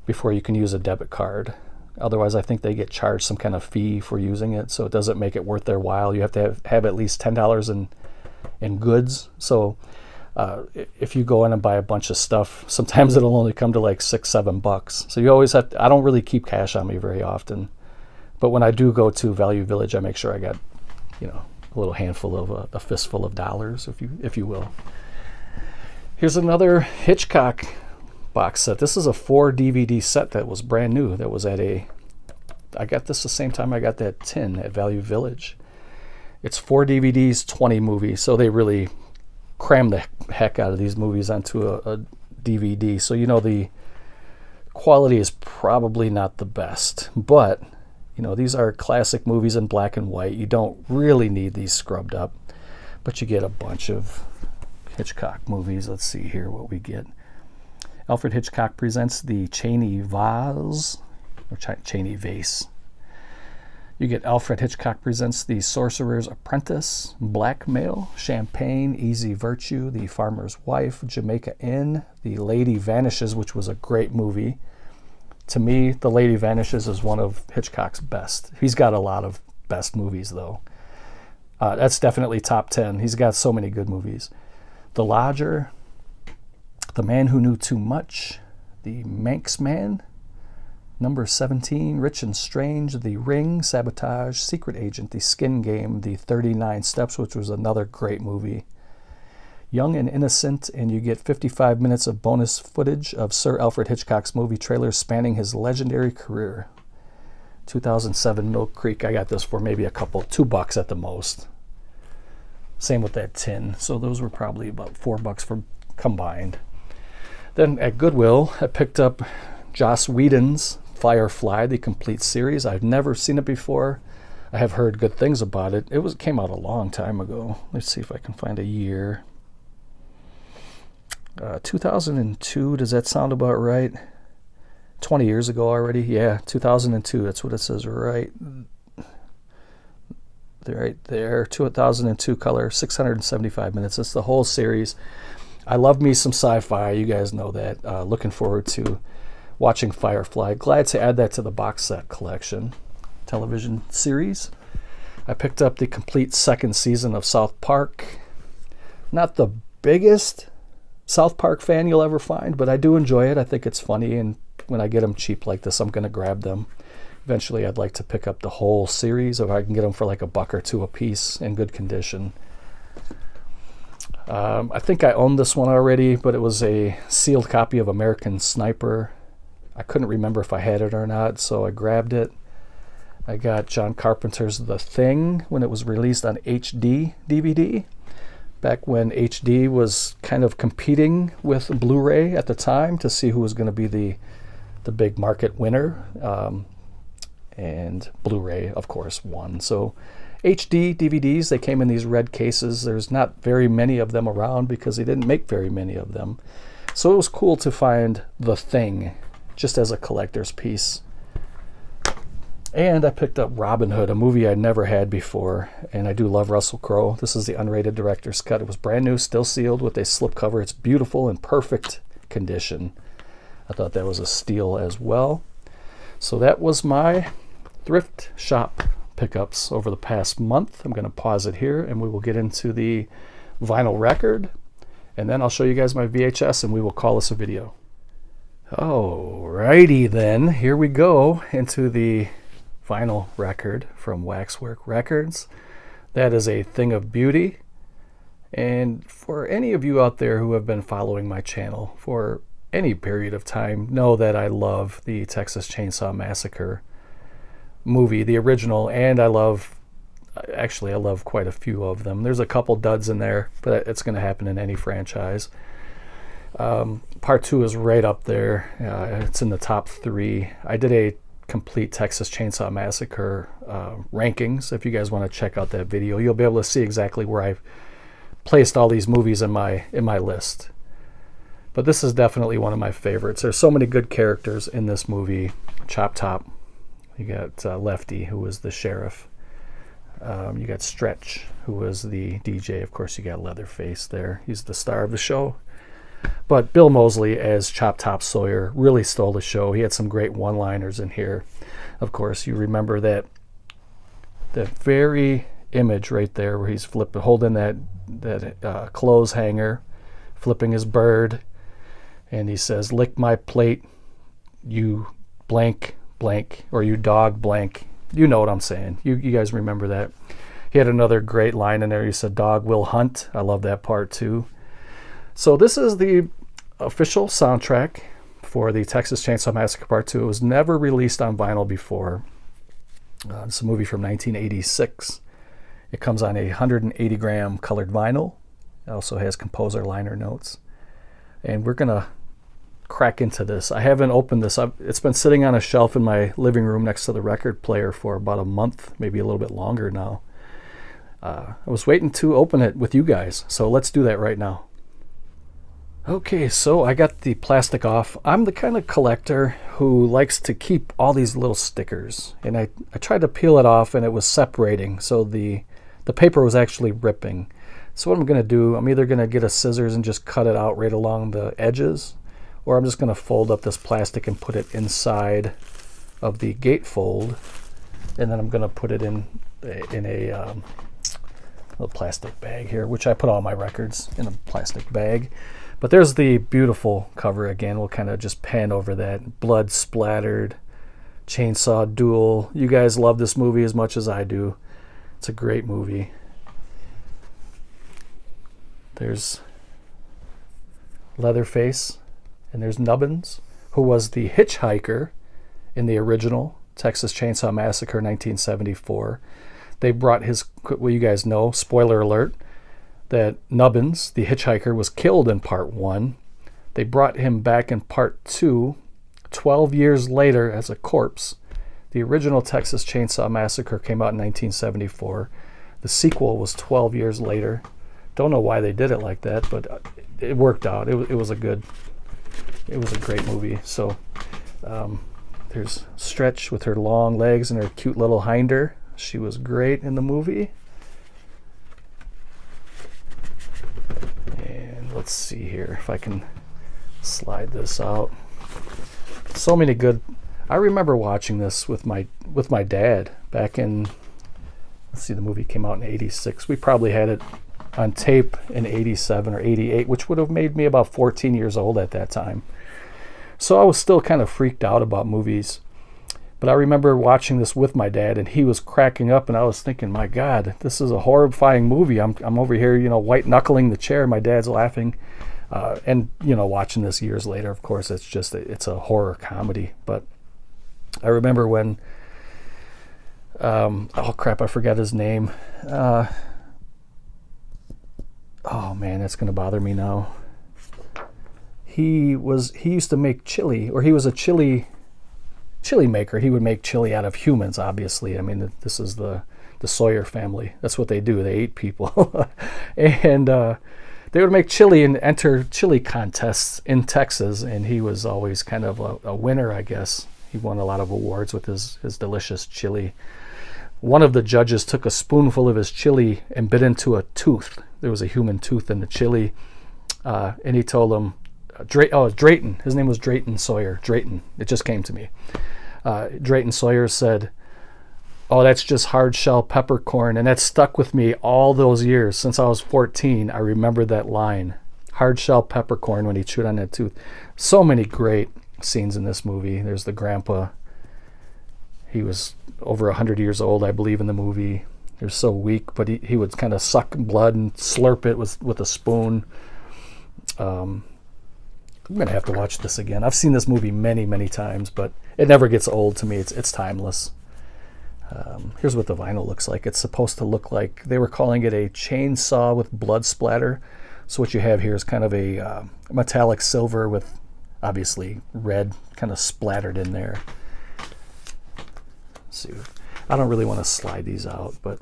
before you can use a debit card. Otherwise, I think they get charged some kind of fee for using it, so it doesn't make it worth their while. You have to have at least $10 in goods. So if you go in and buy a bunch of stuff, sometimes it'll only come to like $6-7. So you always have to, I don't really keep cash on me very often, but when I do go to Value Village, I make sure I got, you know, a little handful of a fistful of dollars, if you will. Here's another Hitchcock box set. This is a 4 DVD set that was brand new. That was at I got this the same time I got that tin at Value Village. It's 4 DVDs, 20 movies. So they really crammed the heck out of these movies onto a DVD. So, you know, the quality is probably not the best. But, you know, these are classic movies in black and white. You don't really need these scrubbed up. But you get a bunch of Hitchcock movies. Let's see here what we get. Alfred Hitchcock presents the Cheney Vase, or Cheney Vase. You get Alfred Hitchcock presents the Sorcerer's Apprentice, Blackmail, Champagne, Easy Virtue, The Farmer's Wife, Jamaica Inn, The Lady Vanishes, which was a great movie. To me, The Lady Vanishes is one of Hitchcock's best. He's got a lot of best movies, though. That's definitely top 10. He's got so many good movies. The Lodger, The Man Who Knew Too Much, The Manx Man, Number 17, Rich and Strange, The Ring, Sabotage, Secret Agent, The Skin Game, The 39 Steps, which was another great movie. Young and Innocent, and you get 55 minutes of bonus footage of Sir Alfred Hitchcock's movie trailers spanning his legendary career. 2007 Mill Creek, I got this for maybe $2 at the most. Same with that tin. So those were probably about $4 for combined. Then at Goodwill, I picked up Joss Whedon's Firefly, the complete series. I've never seen it before. I have heard good things about it. It came out a long time ago. Let's see if I can find a year. 2002, does that sound about right? 20 years ago already? Yeah, 2002, that's what it says right there. 2002 color, 675 minutes. It's the whole series. I love me some sci-fi, you guys know that. Looking forward to watching Firefly. Glad to add that to the box set collection. Television series. I picked up the complete second season of South Park. Not the biggest South Park fan you'll ever find, but I do enjoy it. I think it's funny, and when I get them cheap like this, I'm going to grab them. Eventually, I'd like to pick up the whole series, if I can get them for like $1 or $2 a piece in good condition. I think I owned this one already, but it was a sealed copy of American Sniper. I couldn't remember if I had it or not, so I grabbed it. I got John Carpenter's The Thing when it was released on HD DVD. Back when HD was kind of competing with Blu-ray at the time to see who was going to be the big market winner. And Blu-ray, of course, won. So HD DVDs, they came in these red cases. There's not very many of them around because they didn't make very many of them. So it was cool to find The Thing just as a collector's piece. And I picked up Robin Hood, a movie I never had before, and I do love Russell Crowe. This is the unrated director's cut. It was brand new, still sealed with a slipcover. It's beautiful in perfect condition. I thought that was a steal as well. So that was my thrift shop pickups over the past month. I'm going to pause it here, and we will get into the vinyl record, and then I'll show you guys my VHS, and we will call this a video. Alrighty then, here we go into the vinyl record from Waxwork Records. That is a thing of beauty. And for any of you out there who have been following my channel for any period of time, know that I love the Texas Chainsaw Massacre movie, the original, and I love quite a few of them. There's a couple duds in there, but it's going to happen in any franchise. Part 2 is right up there. It's in the top 3. I did a complete Texas Chainsaw Massacre rankings. If you guys want to check out that video, you'll be able to see exactly where I've placed all these movies in my list. But this is definitely one of my favorites. There's so many good characters in this movie. Chop Top. You got Lefty, who was the sheriff. You got Stretch, who was the DJ. Of course, you got Leatherface there. He's the star of the show. But Bill Moseley as Chop Top Sawyer really stole the show. He had some great one-liners in here. Of course, you remember that very image right there where he's holding that clothes hanger, flipping his bird, and he says, "Lick my plate, you blank blank," or "you dog blank." You know what I'm saying. You guys remember that. He had another great line in there. He said, "Dog will hunt." I love that part too. So this is the official soundtrack for the Texas Chainsaw Massacre Part 2. It was never released on vinyl before. It's a movie from 1986. It comes on a 180-gram colored vinyl. It also has composer liner notes. And we're going to crack into this. I haven't opened this up. It's been sitting on a shelf in my living room next to the record player for about a month, maybe a little bit longer now. I was waiting to open it with you guys, so let's do that right now. Okay, so I got the plastic off. I'm the kind of collector who likes to keep all these little stickers, and I tried to peel it off and it was separating, so the paper was actually ripping. So what I'm going to do, I'm either going to get a scissors and just cut it out right along the edges, or I'm just going to fold up this plastic and put it inside of the gatefold, and then I'm going to put it in a little plastic bag here, which I put all my records in a plastic bag. But there's the beautiful cover again. We'll kind of just pan over that. Blood splattered, chainsaw duel. You guys love this movie as much as I do. It's a great movie. There's Leatherface, and there's Nubbins, who was the hitchhiker in the original Texas Chainsaw Massacre 1974. They brought his, well, you guys know, spoiler alert, that Nubbins, the hitchhiker, was killed in Part 1. They brought him back in Part 2, 12 years later as a corpse. The original Texas Chainsaw Massacre came out in 1974. The sequel was 12 years later. Don't know why they did it like that, but it worked out. It was a great movie. So there's Stretch with her long legs and her cute little hinder. She was great in the movie. And let's see here if I can slide this out. So many good. I remember watching this with my dad back in. Let's see, the movie came out in '86. We probably had it on tape in '87 or '88, which would have made me about 14 years old at that time. So I was still kind of freaked out about movies. But I remember watching this with my dad, and he was cracking up, and I was thinking, my God, this is a horrifying movie. I'm over here, white knuckling the chair. My dad's laughing. And watching this years later, of course, it's a horror comedy. But I remember when, oh crap, I forgot his name. Oh man, that's gonna bother me now. He used to make chili, or he was a chili maker. He would make chili out of humans, obviously. I mean, this is the Sawyer family. That's what they do. They eat people. And they would make chili and enter chili contests in Texas, and he was always kind of a winner, I guess. He won a lot of awards with his delicious chili. One of the judges took a spoonful of his chili and bit into a tooth. There was a human tooth in the chili. And he told him, Drayton. His name was Drayton Sawyer. Drayton. It just came to me. Drayton Sawyer said, "Oh, that's just hard shell peppercorn." And that stuck with me all those years. Since I was 14, I remember that line. Hard shell peppercorn, when he chewed on that tooth. So many great scenes in this movie. There's the grandpa. He was over 100 years old, I believe, in the movie. He was so weak, but he would kind of suck blood and slurp it with a spoon. I'm going to have to watch this again. I've seen this movie many, many times, but it never gets old to me. It's timeless. Here's what the vinyl looks like. It's supposed to look like, they were calling it a chainsaw with blood splatter. So what you have here is kind of a metallic silver with obviously red kind of splattered in there. Let's see. I don't really want to slide these out, but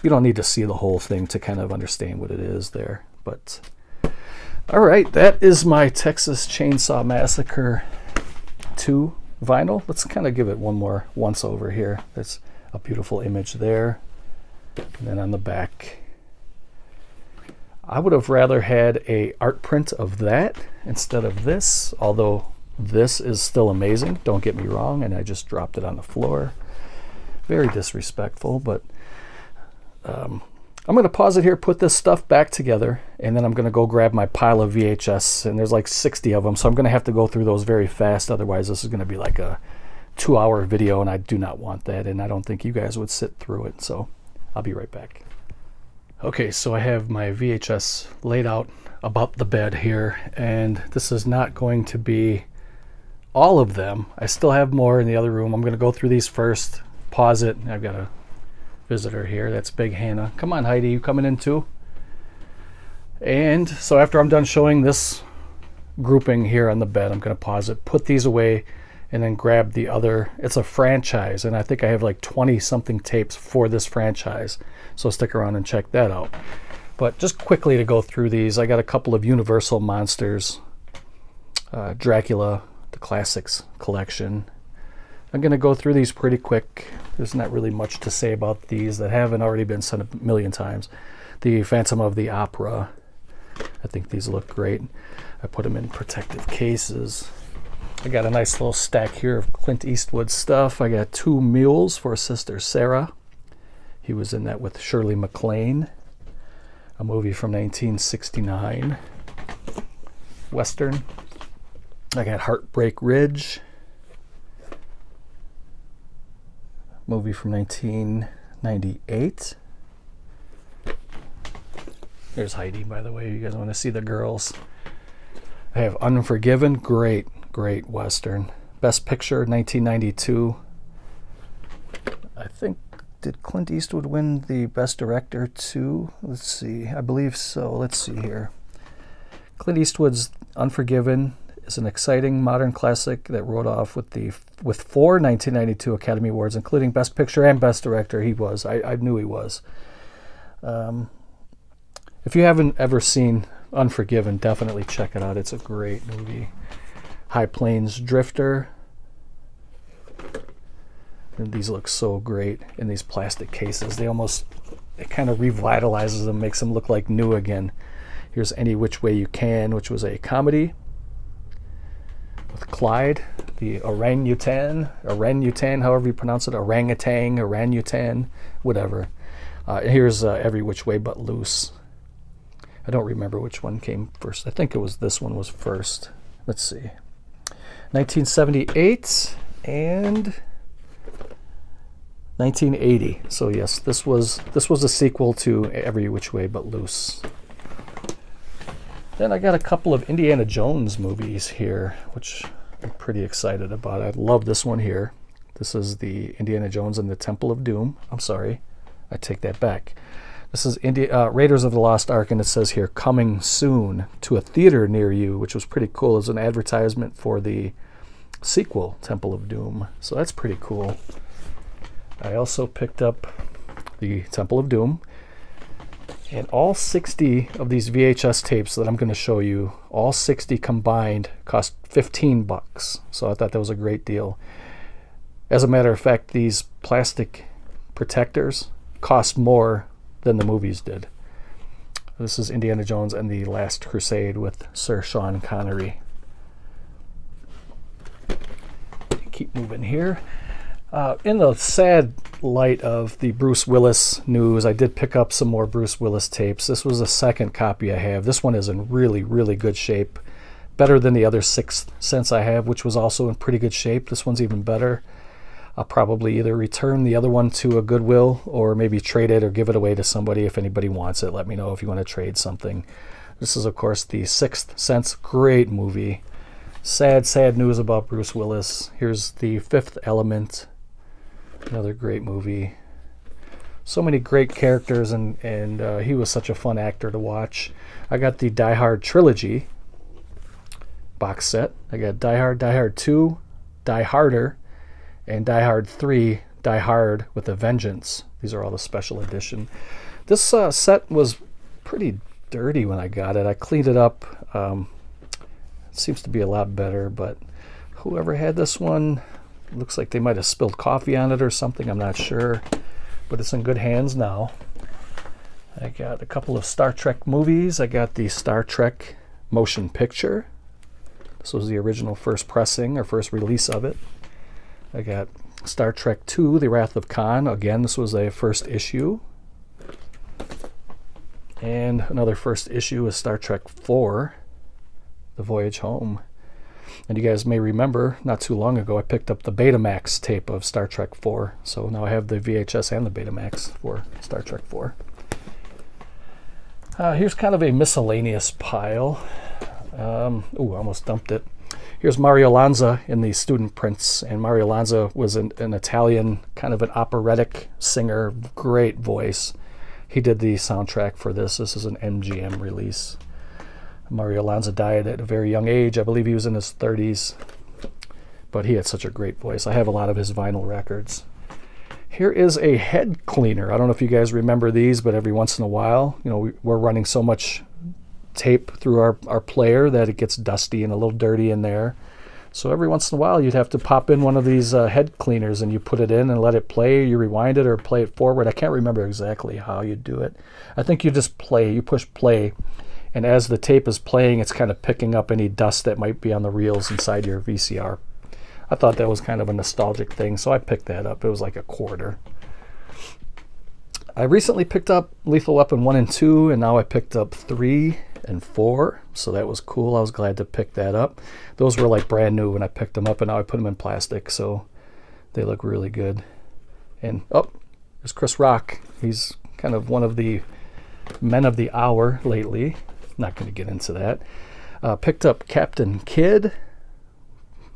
you don't need to see the whole thing to kind of understand what it is there. But all right, that is my Texas Chainsaw Massacre 2 vinyl. Let's kind of give it one more once over here. There's a beautiful image there. And then on the back, I would have rather had a art print of that instead of this, although this is still amazing, don't get me wrong, and I just dropped it on the floor. Very disrespectful, but I'm going to pause it here, put this stuff back together, and then I'm going to go grab my pile of VHS, and there's like 60 of them, so I'm going to have to go through those very fast. Otherwise, this is going to be like a 2-hour video, and I do not want that, and I don't think you guys would sit through it, so I'll be right back. Okay, so I have my VHS laid out about the bed here, and this is not going to be all of them. I still have more in the other room. I'm going to go through these first, pause it. I've got a visitor here. That's Big Hannah. Come on, Heidi, you coming in too? And so after I'm done showing this grouping here on the bed, I'm going to pause it, put these away, and then grab the other. It's a franchise, and I think I have like 20 something tapes for this franchise, so stick around and check that out. But just quickly to go through these, I got a couple of Universal monsters, Dracula, the Classics collection. I'm going to go through these pretty quick. There's not really much to say about these that haven't already been said a million times. The Phantom of the Opera. I think these look great. I put them in protective cases. I got a nice little stack here of Clint Eastwood stuff. I got Two Mules for Sister Sarah. He was in that with Shirley MacLaine. A movie from 1969. Western. I got Heartbreak Ridge. Movie from 1998. There's Heidi, by the way. You guys want to see the girls. I have Unforgiven. Great Western. Best Picture, 1992. I think, did Clint Eastwood win the Best Director too? Let's see. I believe so. Let's see here. Clint Eastwood's Unforgiven is an exciting modern classic that rode off with 4 1992 Academy Awards, including Best Picture and Best Director. He was. I knew he was. If you haven't ever seen Unforgiven, definitely check it out. It's a great movie. High Plains Drifter. And these look so great in these plastic cases. It kind of revitalizes them, makes them look like new again. Here's Any Which Way You Can, which was a comedy with Clyde, the orangutan, however you pronounce it, orangutan, whatever. Here's Every Which Way But Loose. I don't remember which one came first. I think it was this one was first. Let's see. 1978 and 1980. So yes, this was a sequel to Every Which Way But Loose. Then I got a couple of Indiana Jones movies here, which I'm pretty excited about. I love this one here. This is the Indiana Jones and the Temple of Doom. I'm sorry, I take that back. This is Raiders of the Lost Ark, and it says here, coming soon to a theater near you, which was pretty cool. It's an advertisement for the sequel, Temple of Doom. So that's pretty cool. I also picked up the Temple of Doom. And all 60 of these VHS tapes that I'm going to show you, all 60 combined, cost $15. So I thought that was a great deal. As a matter of fact, these plastic protectors cost more than the movies did. This is Indiana Jones and the Last Crusade with Sir Sean Connery. Keep moving here. In the sad light of the Bruce Willis news, I did pick up some more Bruce Willis tapes. This was the second copy I have. This one is in really, really good shape. Better than the other Sixth Sense I have, which was also in pretty good shape. This one's even better. I'll probably either return the other one to a Goodwill or maybe trade it or give it away to somebody if anybody wants it. Let me know if you want to trade something. This is, of course, the Sixth Sense. Great movie. Sad, sad news about Bruce Willis. Here's The Fifth Element. Another great movie. So many great characters, and he was such a fun actor to watch. I got the Die Hard Trilogy box set. I got Die Hard, Die Hard 2, Die Harder, and Die Hard 3, Die Hard with a Vengeance. These are all the special edition. This set was pretty dirty when I got it. I cleaned it up. It seems to be a lot better, but whoever had this one, looks like they might have spilled coffee on it or something. I'm not sure, but it's in good hands now. I got a couple of Star Trek movies. I got the Star Trek motion picture. This was the original first pressing or first release of it. I got Star Trek II, The Wrath of Khan. Again, this was a first issue. And another first issue is Star Trek IV, The Voyage Home. And you guys may remember, not too long ago, I picked up the Betamax tape of Star Trek IV. So now I have the VHS and the Betamax for Star Trek IV. Here's kind of a miscellaneous pile. I almost dumped it. Here's Mario Lanza in the Student Prince. And Mario Lanza was an Italian, kind of an operatic singer, great voice. He did the soundtrack for this. This is an MGM release. Mario Lanza died at a very young age. I believe he was in his 30s. But he had such a great voice. I have a lot of his vinyl records. Here is a head cleaner. I don't know if you guys remember these, but every once in a while, you know, we're running so much tape through our player that it gets dusty and a little dirty in there. So every once in a while, you'd have to pop in one of these head cleaners and you put it in and let it play. You rewind it or play it forward. I can't remember exactly how you do it. I think you just play. You push play. And as the tape is playing, it's kind of picking up any dust that might be on the reels inside your VCR. I thought that was kind of a nostalgic thing, so I picked that up. It was like $0.25. I recently picked up Lethal Weapon 1 and 2, and now I picked up 3 and 4, so that was cool. I was glad to pick that up. Those were like brand new when I picked them up, and now I put them in plastic, so they look really good. And, there's Chris Rock. He's kind of one of the men of the hour lately. Not going to get into that. Picked up Captain Kidd.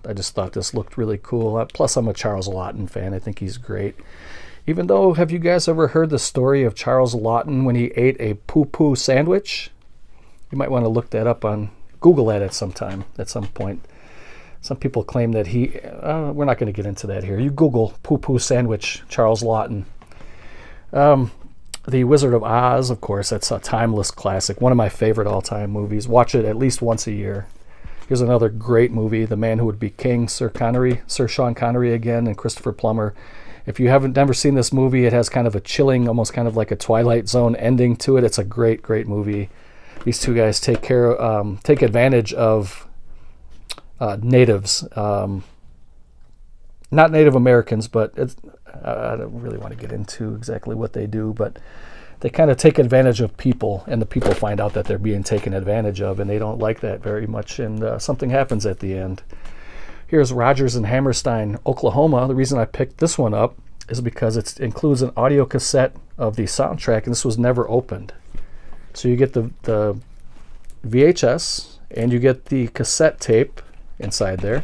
I just thought this looked really cool. Plus, I'm a Charles Laughton fan. I think he's great. Even though, have you guys ever heard the story of Charles Laughton when he ate a poo-poo sandwich? You might want to look that up on Google that at some point. Some people claim that we're not going to get into that here. You Google poo-poo sandwich, Charles Laughton. The Wizard of Oz, of course, that's a timeless classic. One of my favorite all-time movies. Watch it at least once a year. Here's another great movie, The Man Who Would Be King, Sir Sean Connery again, and Christopher Plummer. If you haven't never seen this movie, it has kind of a chilling, almost kind of like a Twilight Zone ending to it. It's a great, great movie. These two guys take advantage of natives, not Native Americans, but I don't really want to get into exactly what they do, but they kind of take advantage of people, and the people find out that they're being taken advantage of, and they don't like that very much, and something happens at the end. Here's Rodgers and Hammerstein, Oklahoma. The reason I picked this one up is because it includes an audio cassette of the soundtrack, and this was never opened. So you get the VHS, and you get the cassette tape inside there,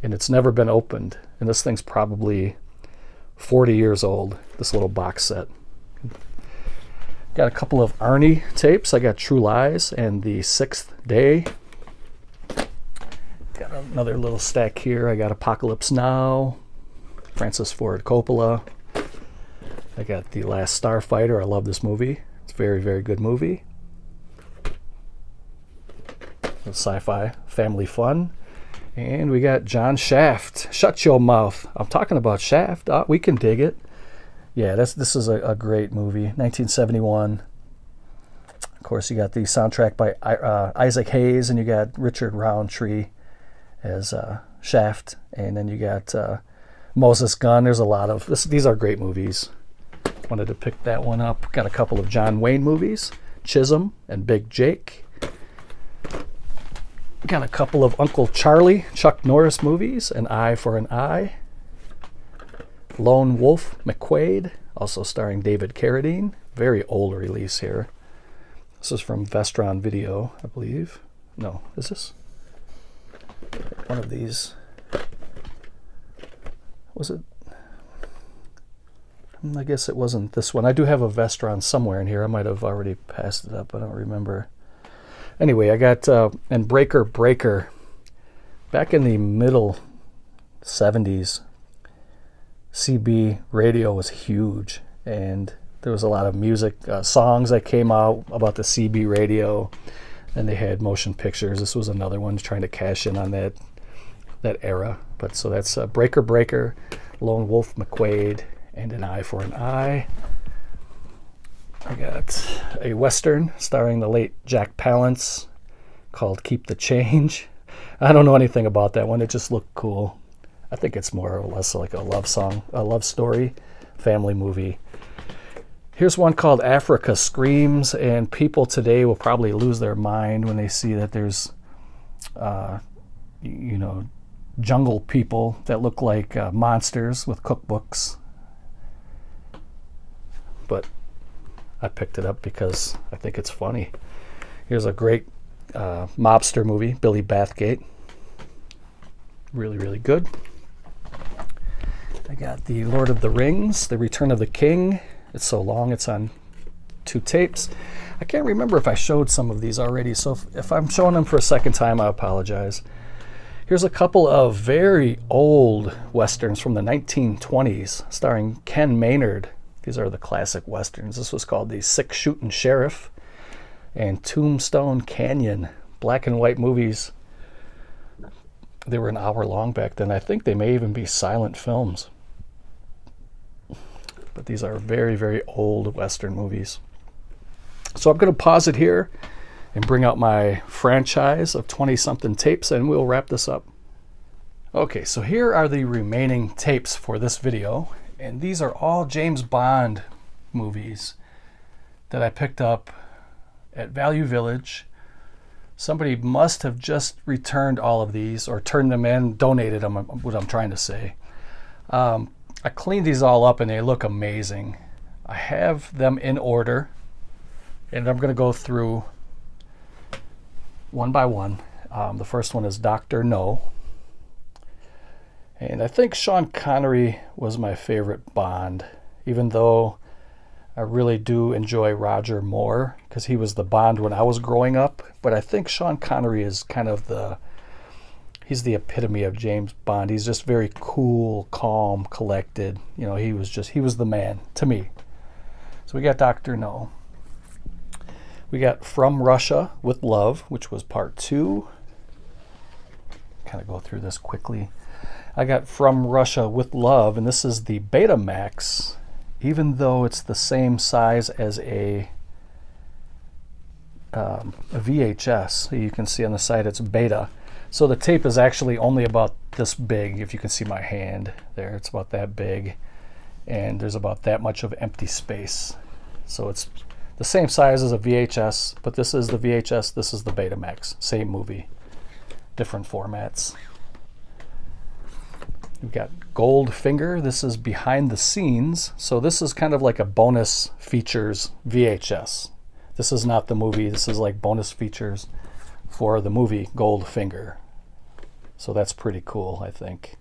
and it's never been opened. And this thing's probably 40 years old, this little box set. Got a couple of Arnie tapes. I got True Lies and The Sixth Day. Got another little stack here. I got Apocalypse Now, Francis Ford Coppola. I got The Last Starfighter. I love this movie. It's a very, very good movie. Sci-fi family fun. And we got John Shaft. Shut Your Mouth. I'm talking about Shaft. We can dig it. Yeah, this is a great movie. 1971. Of course, you got the soundtrack by Isaac Hayes, and you got Richard Roundtree as Shaft, and then you got Moses Gunn. There's a lot of these are great movies. Wanted to pick that one up. Got a couple of John Wayne movies, Chisholm and Big Jake. Got a couple of Uncle Charlie, Chuck Norris movies, An Eye for an Eye. Lone Wolf McQuade, also starring David Carradine. Very old release here. This is from Vestron Video, I believe. No, is this? One of these. Was it? I guess it wasn't this one. I do have a Vestron somewhere in here. I might have already passed it up. I don't remember. Anyway, I got and Breaker Breaker. Back in the middle 70s, CB radio was huge, and there was a lot of music songs that came out about the CB radio, and they had motion pictures. This was another one trying to cash in on that era. But so that's Breaker Breaker, Lone Wolf McQuade, and An Eye for an Eye. I got a Western starring the late Jack Palance called Keep the Change. I don't know anything about that one. It just looked cool. I think it's more or less like a love song, a love story, family movie. Here's one called Africa Screams, and people today will probably lose their mind when they see that there's, jungle people that look like monsters with cookbooks. But I picked it up because I think it's funny. Here's a great mobster movie, Billy Bathgate. Really, really good. I got the Lord of the Rings, The Return of the King. It's so long, it's on 2 tapes. I can't remember if I showed some of these already, so if I'm showing them for a second time, I apologize. Here's a couple of very old Westerns from the 1920s, starring Ken Maynard. These are the classic Westerns. This was called The Six Shootin' Sheriff and Tombstone Canyon. Black and white movies. They were an hour long back then. I think they may even be silent films. But these are very, very old Western movies. So I'm going to pause it here and bring out my franchise of 20-something tapes, and we'll wrap this up. Okay, so here are the remaining tapes for this video. And these are all James Bond movies that I picked up at Value Village. Somebody must have just returned all of these or turned them in, donated them, what I'm trying to say. I cleaned these all up and they look amazing. I have them in order, and I'm going to go through one by one. The first one is Dr. No. And I think Sean Connery was my favorite Bond, even though I really do enjoy Roger Moore because he was the Bond when I was growing up. But I think Sean Connery is kind of he's the epitome of James Bond. He's just very cool, calm, collected. You know, he was the man to me. So we got Dr. No. We got From Russia with Love, which was part 2. Kind of go through this quickly. I got From Russia with Love, and this is the Betamax, even though it's the same size as a VHS. You can see on the side it's beta. So the tape is actually only about this big. If you can see my hand there, it's about that big. And there's about that much of empty space. So it's the same size as a VHS, but this is the VHS, this is the Betamax. Same movie, different formats. We've got Goldfinger. This is behind the scenes. So this is kind of like a bonus features VHS. This is not the movie. This is like bonus features for the movie Goldfinger. So that's pretty cool, I think.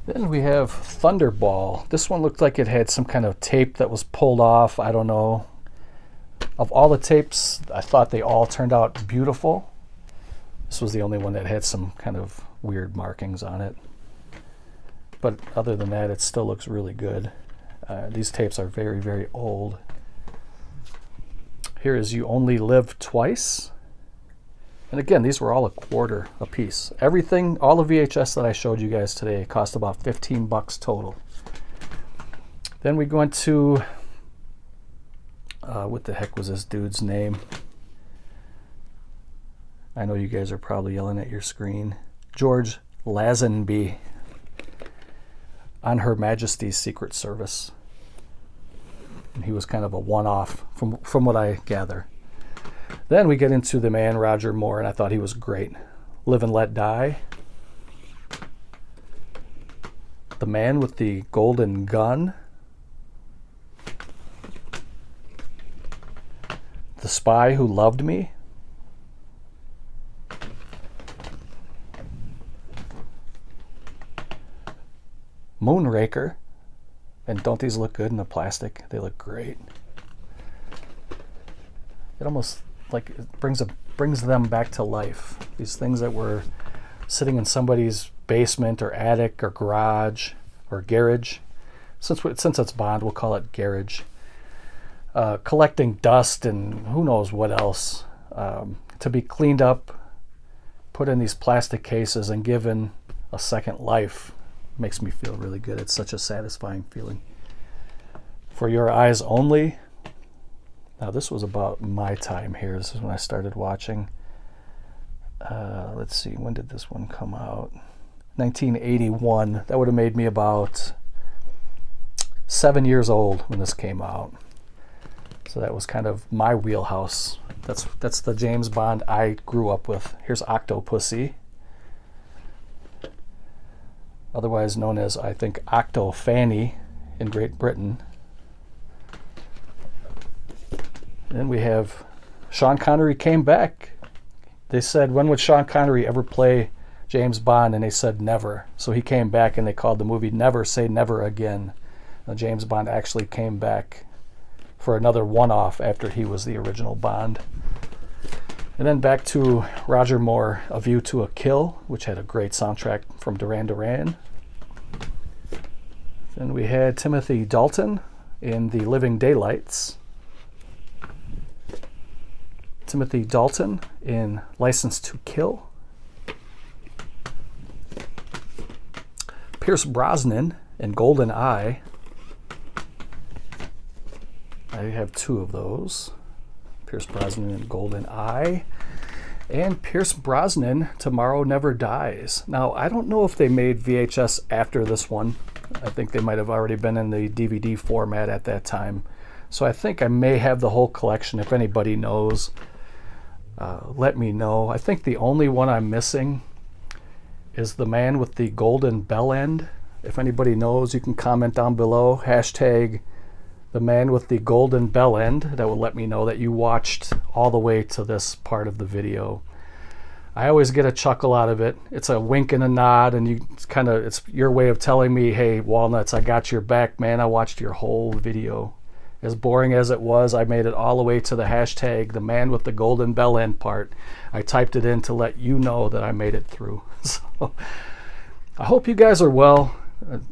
Then we have Thunderball. This one looked like it had some kind of tape that was pulled off. I don't know. Of all the tapes, I thought they all turned out beautiful. This was the only one that had some kind of weird markings on it. But other than that, it still looks really good. These tapes are very, very old. Here is You Only Live Twice. And again, these were all a quarter a piece. Everything, all the VHS that I showed you guys today cost about 15 bucks total. Then we go into, what the heck was this dude's name? I know you guys are probably yelling at your screen. George Lazenby on Her Majesty's Secret Service. And he was kind of a one-off from what I gather. Then we get into the man Roger Moore, and I thought he was great. Live and Let Die. The Man with the Golden Gun. The Spy Who Loved Me. Moonraker. And don't these look good in the plastic? They look great. It almost like it brings them back to life. These things that were sitting in somebody's basement or attic or garage or garage. Since it's Bond, we'll call it garage. Collecting dust and who knows what else. To be cleaned up, put in these plastic cases and given a second life makes me feel really good. It's such a satisfying feeling. For Your Eyes Only. Now this was about my time here. This is when I started watching. Let's see, when did this one come out? 1981. That would have made me about 7 years old when this came out. So that was kind of my wheelhouse. That's the James Bond I grew up with. Here's Octopussy. Otherwise known as, I think, Octo Fanny in Great Britain. Then we have Sean Connery came back. They said, when would Sean Connery ever play James Bond? And they said never. So he came back and they called the movie Never Say Never Again. Now, James Bond actually came back for another one-off after he was the original Bond. And then back to Roger Moore, A View to a Kill, which had a great soundtrack from Duran Duran. Then we had Timothy Dalton in The Living Daylights. Timothy Dalton in License to Kill. Pierce Brosnan in Golden Eye. I have two of those. Pierce Brosnan in Golden Eye. And Pierce Brosnan, Tomorrow Never Dies. Now, I don't know if they made VHS after this one. I think they might have already been in the DVD format at that time. So I think I may have the whole collection. If anybody knows, let me know. I think the only one I'm missing is The Man with the Golden Bell End. If anybody knows, you can comment down below. Hashtag The Man with the Golden Bell End. That will let me know that you watched all the way to this part of the video. I always get a chuckle out of it. It's a wink and a nod, and it's your way of telling me, hey, Walnuts, I got your back, man. I watched your whole video. As boring as it was, I made it all the way to the hashtag, The Man with the Golden Bell End part. I typed it in to let you know that I made it through. So I hope you guys are well.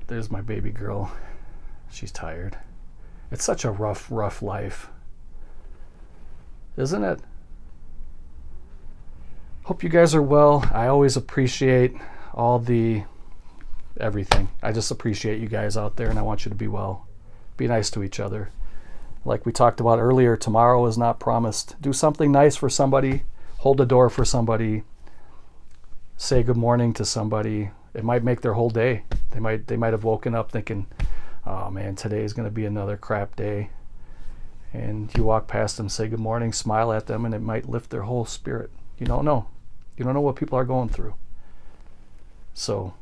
There's my baby girl. She's tired. It's such a rough life, isn't it? Hope you guys are well. I always appreciate all the everything. I just appreciate you guys out there, and I want you to be well. Be nice to each other. Like we talked about earlier, tomorrow is not promised. Do something nice for somebody. Hold the door for somebody. Say good morning to somebody. It might make their whole day. They might have woken up thinking, oh man, today is going to be another crap day. And you walk past them, say good morning, smile at them, and it might lift their whole spirit. You don't know. You don't know what people are going through. So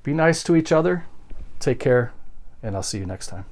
be nice to each other. Take care, and I'll see you next time.